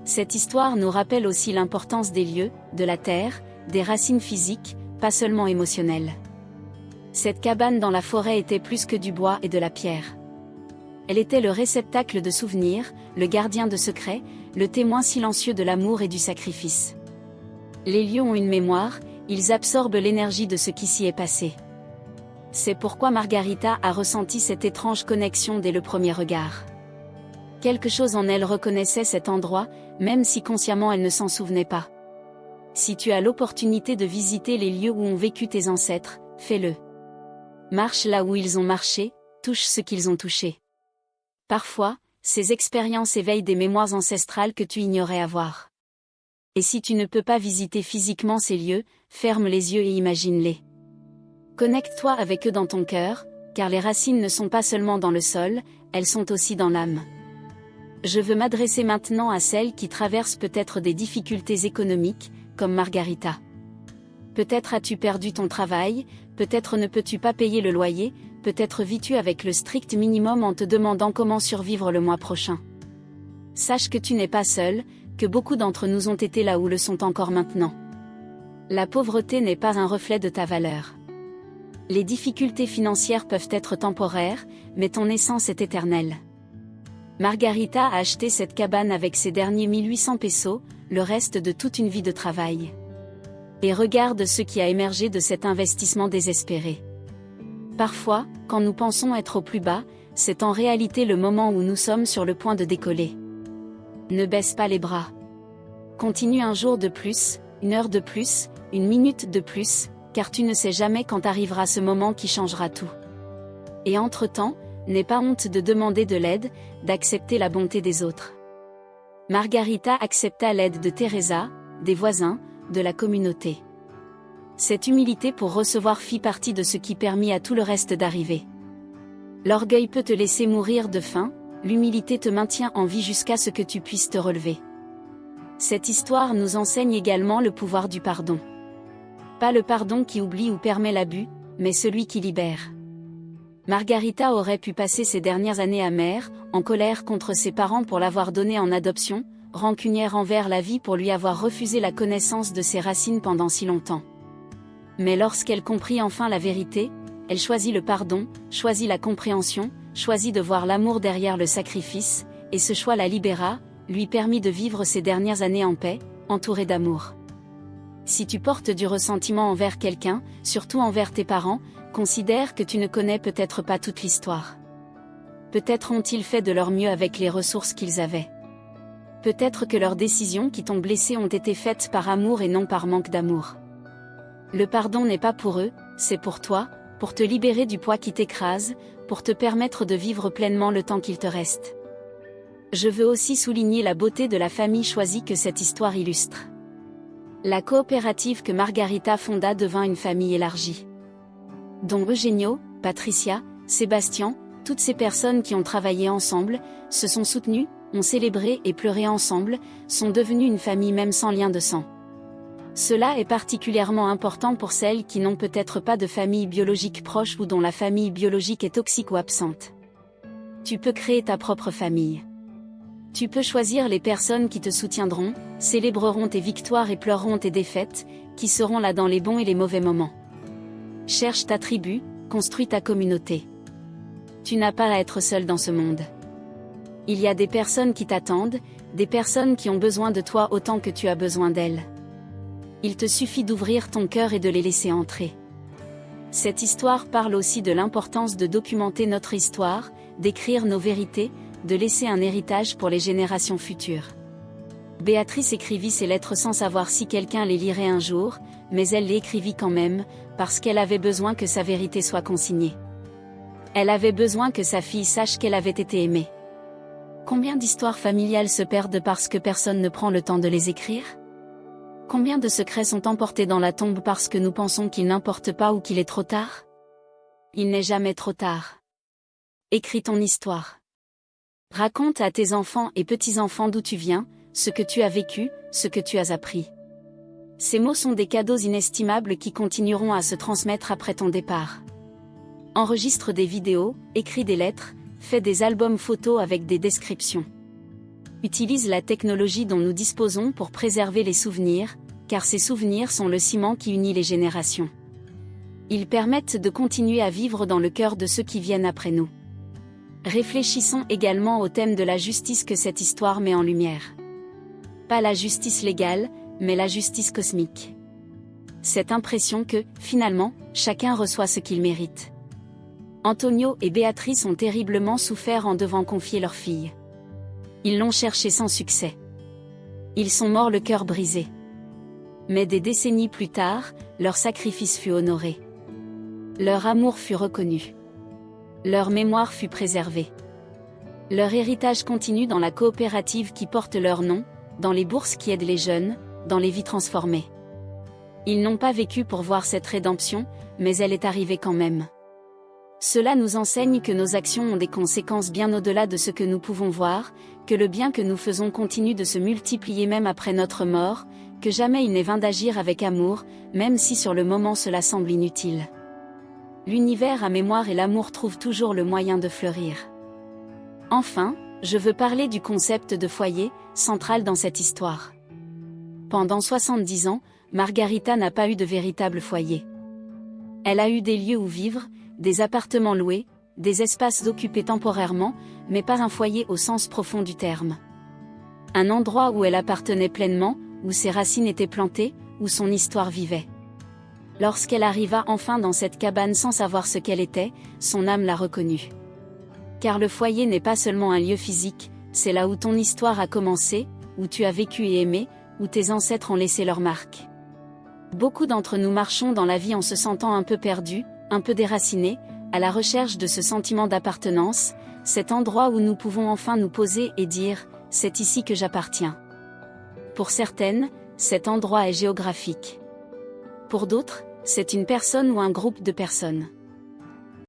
Cette histoire nous rappelle aussi l'importance des lieux, de la terre, des racines physiques, pas seulement émotionnelles. Cette cabane dans la forêt était plus que du bois et de la pierre. Elle était le réceptacle de souvenirs, le gardien de secrets, le témoin silencieux de l'amour et du sacrifice. Les lieux ont une mémoire, ils absorbent l'énergie de ce qui s'y est passé. C'est pourquoi Margarita a ressenti cette étrange connexion dès le premier regard. Quelque chose en elle reconnaissait cet endroit, même si consciemment elle ne s'en souvenait pas. Si tu as l'opportunité de visiter les lieux où ont vécu tes ancêtres, fais-le. Marche là où ils ont marché, touche ce qu'ils ont touché. Parfois, ces expériences éveillent des mémoires ancestrales que tu ignorais avoir. Et si tu ne peux pas visiter physiquement ces lieux, ferme les yeux et imagine-les. Connecte-toi avec eux dans ton cœur, car les racines ne sont pas seulement dans le sol, elles sont aussi dans l'âme. Je veux m'adresser maintenant à celles qui traversent peut-être des difficultés économiques, comme Margarita. Peut-être as-tu perdu ton travail, peut-être ne peux-tu pas payer le loyer, peut-être vis-tu avec le strict minimum en te demandant comment survivre le mois prochain. Sache que tu n'es pas seul, que beaucoup d'entre nous ont été là ou le sont encore maintenant. La pauvreté n'est pas un reflet de ta valeur. Les difficultés financières peuvent être temporaires, mais ton essence est éternelle. Margarita a acheté cette cabane avec ses derniers 1800 pesos, le reste de toute une vie de travail. Et regarde ce qui a émergé de cet investissement désespéré. Parfois, quand nous pensons être au plus bas, c'est en réalité le moment où nous sommes sur le point de décoller. Ne baisse pas les bras. Continue un jour de plus, une heure de plus, une minute de plus, car tu ne sais jamais quand arrivera ce moment qui changera tout. Et entre-temps, n'aie pas honte de demander de l'aide, d'accepter la bonté des autres. Margarita accepta l'aide de Teresa, des voisins, de la communauté. Cette humilité pour recevoir fit partie de ce qui permit à tout le reste d'arriver. L'orgueil peut te laisser mourir de faim, l'humilité te maintient en vie jusqu'à ce que tu puisses te relever. Cette histoire nous enseigne également le pouvoir du pardon. Pas le pardon qui oublie ou permet l'abus, mais celui qui libère. Margarita aurait pu passer ses dernières années amères, en colère contre ses parents pour l'avoir donnée en adoption, rancunière envers la vie pour lui avoir refusé la connaissance de ses racines pendant si longtemps. Mais lorsqu'elle comprit enfin la vérité, elle choisit le pardon, choisit la compréhension, choisit de voir l'amour derrière le sacrifice, et ce choix la libéra, lui permit de vivre ses dernières années en paix, entourée d'amour. Si tu portes du ressentiment envers quelqu'un, surtout envers tes parents, considère que tu ne connais peut-être pas toute l'histoire. Peut-être ont-ils fait de leur mieux avec les ressources qu'ils avaient. Peut-être que leurs décisions qui t'ont blessé ont été faites par amour et non par manque d'amour. Le pardon n'est pas pour eux, c'est pour toi, pour te libérer du poids qui t'écrase, pour te permettre de vivre pleinement le temps qu'il te reste. Je veux aussi souligner la beauté de la famille choisie que cette histoire illustre. La coopérative que Margarita fonda devint une famille élargie. Dont Eugenio, Patricia, Sébastien, toutes ces personnes qui ont travaillé ensemble, se sont soutenues, ont célébré et pleuré ensemble, sont devenues une famille même sans lien de sang. Cela est particulièrement important pour celles qui n'ont peut-être pas de famille biologique proche ou dont la famille biologique est toxique ou absente. Tu peux créer ta propre famille. Tu peux choisir les personnes qui te soutiendront, célébreront tes victoires et pleureront tes défaites, qui seront là dans les bons et les mauvais moments. Cherche ta tribu, construis ta communauté. Tu n'as pas à être seul dans ce monde. Il y a des personnes qui t'attendent, des personnes qui ont besoin de toi autant que tu as besoin d'elles. Il te suffit d'ouvrir ton cœur et de les laisser entrer. Cette histoire parle aussi de l'importance de documenter notre histoire, d'écrire nos vérités, de laisser un héritage pour les générations futures. Béatrice écrivit ces lettres sans savoir si quelqu'un les lirait un jour, mais elle les écrivit quand même, parce qu'elle avait besoin que sa vérité soit consignée. Elle avait besoin que sa fille sache qu'elle avait été aimée. Combien d'histoires familiales se perdent parce que personne ne prend le temps de les écrire ? Combien de secrets sont emportés dans la tombe parce que nous pensons qu'il n'importe pas ou qu'il est trop tard ? Il n'est jamais trop tard. Écris ton histoire. Raconte à tes enfants et petits-enfants d'où tu viens, ce que tu as vécu, ce que tu as appris. Ces mots sont des cadeaux inestimables qui continueront à se transmettre après ton départ. Enregistre des vidéos, écris des lettres, fait des albums photos avec des descriptions. Utilise la technologie dont nous disposons pour préserver les souvenirs, car ces souvenirs sont le ciment qui unit les générations. Ils permettent de continuer à vivre dans le cœur de ceux qui viennent après nous. Réfléchissons également au thème de la justice que cette histoire met en lumière. Pas la justice légale, mais la justice cosmique. Cette impression que, finalement, chacun reçoit ce qu'il mérite. Antonio et Béatrice ont terriblement souffert en devant confier leur fille. Ils l'ont cherchée sans succès. Ils sont morts le cœur brisé. Mais des décennies plus tard, leur sacrifice fut honoré. Leur amour fut reconnu. Leur mémoire fut préservée. Leur héritage continue dans la coopérative qui porte leur nom, dans les bourses qui aident les jeunes, dans les vies transformées. Ils n'ont pas vécu pour voir cette rédemption, mais elle est arrivée quand même. Cela nous enseigne que nos actions ont des conséquences bien au-delà de ce que nous pouvons voir, que le bien que nous faisons continue de se multiplier même après notre mort, que jamais il n'est vain d'agir avec amour, même si sur le moment cela semble inutile. L'univers à mémoire et l'amour trouvent toujours le moyen de fleurir. Enfin, je veux parler du concept de foyer, central dans cette histoire. Pendant 70 ans, Margarita n'a pas eu de véritable foyer. Elle a eu des lieux où vivre, des appartements loués, des espaces occupés temporairement, mais pas un foyer au sens profond du terme. Un endroit où elle appartenait pleinement, où ses racines étaient plantées, où son histoire vivait. Lorsqu'elle arriva enfin dans cette cabane sans savoir ce qu'elle était, son âme l'a reconnue. Car le foyer n'est pas seulement un lieu physique, c'est là où ton histoire a commencé, où tu as vécu et aimé, où tes ancêtres ont laissé leur marque. Beaucoup d'entre nous marchons dans la vie en se sentant un peu perdus, un peu déracinés, à la recherche de ce sentiment d'appartenance, cet endroit où nous pouvons enfin nous poser et dire « c'est ici que j'appartiens ». Pour certaines, cet endroit est géographique. Pour d'autres, c'est une personne ou un groupe de personnes.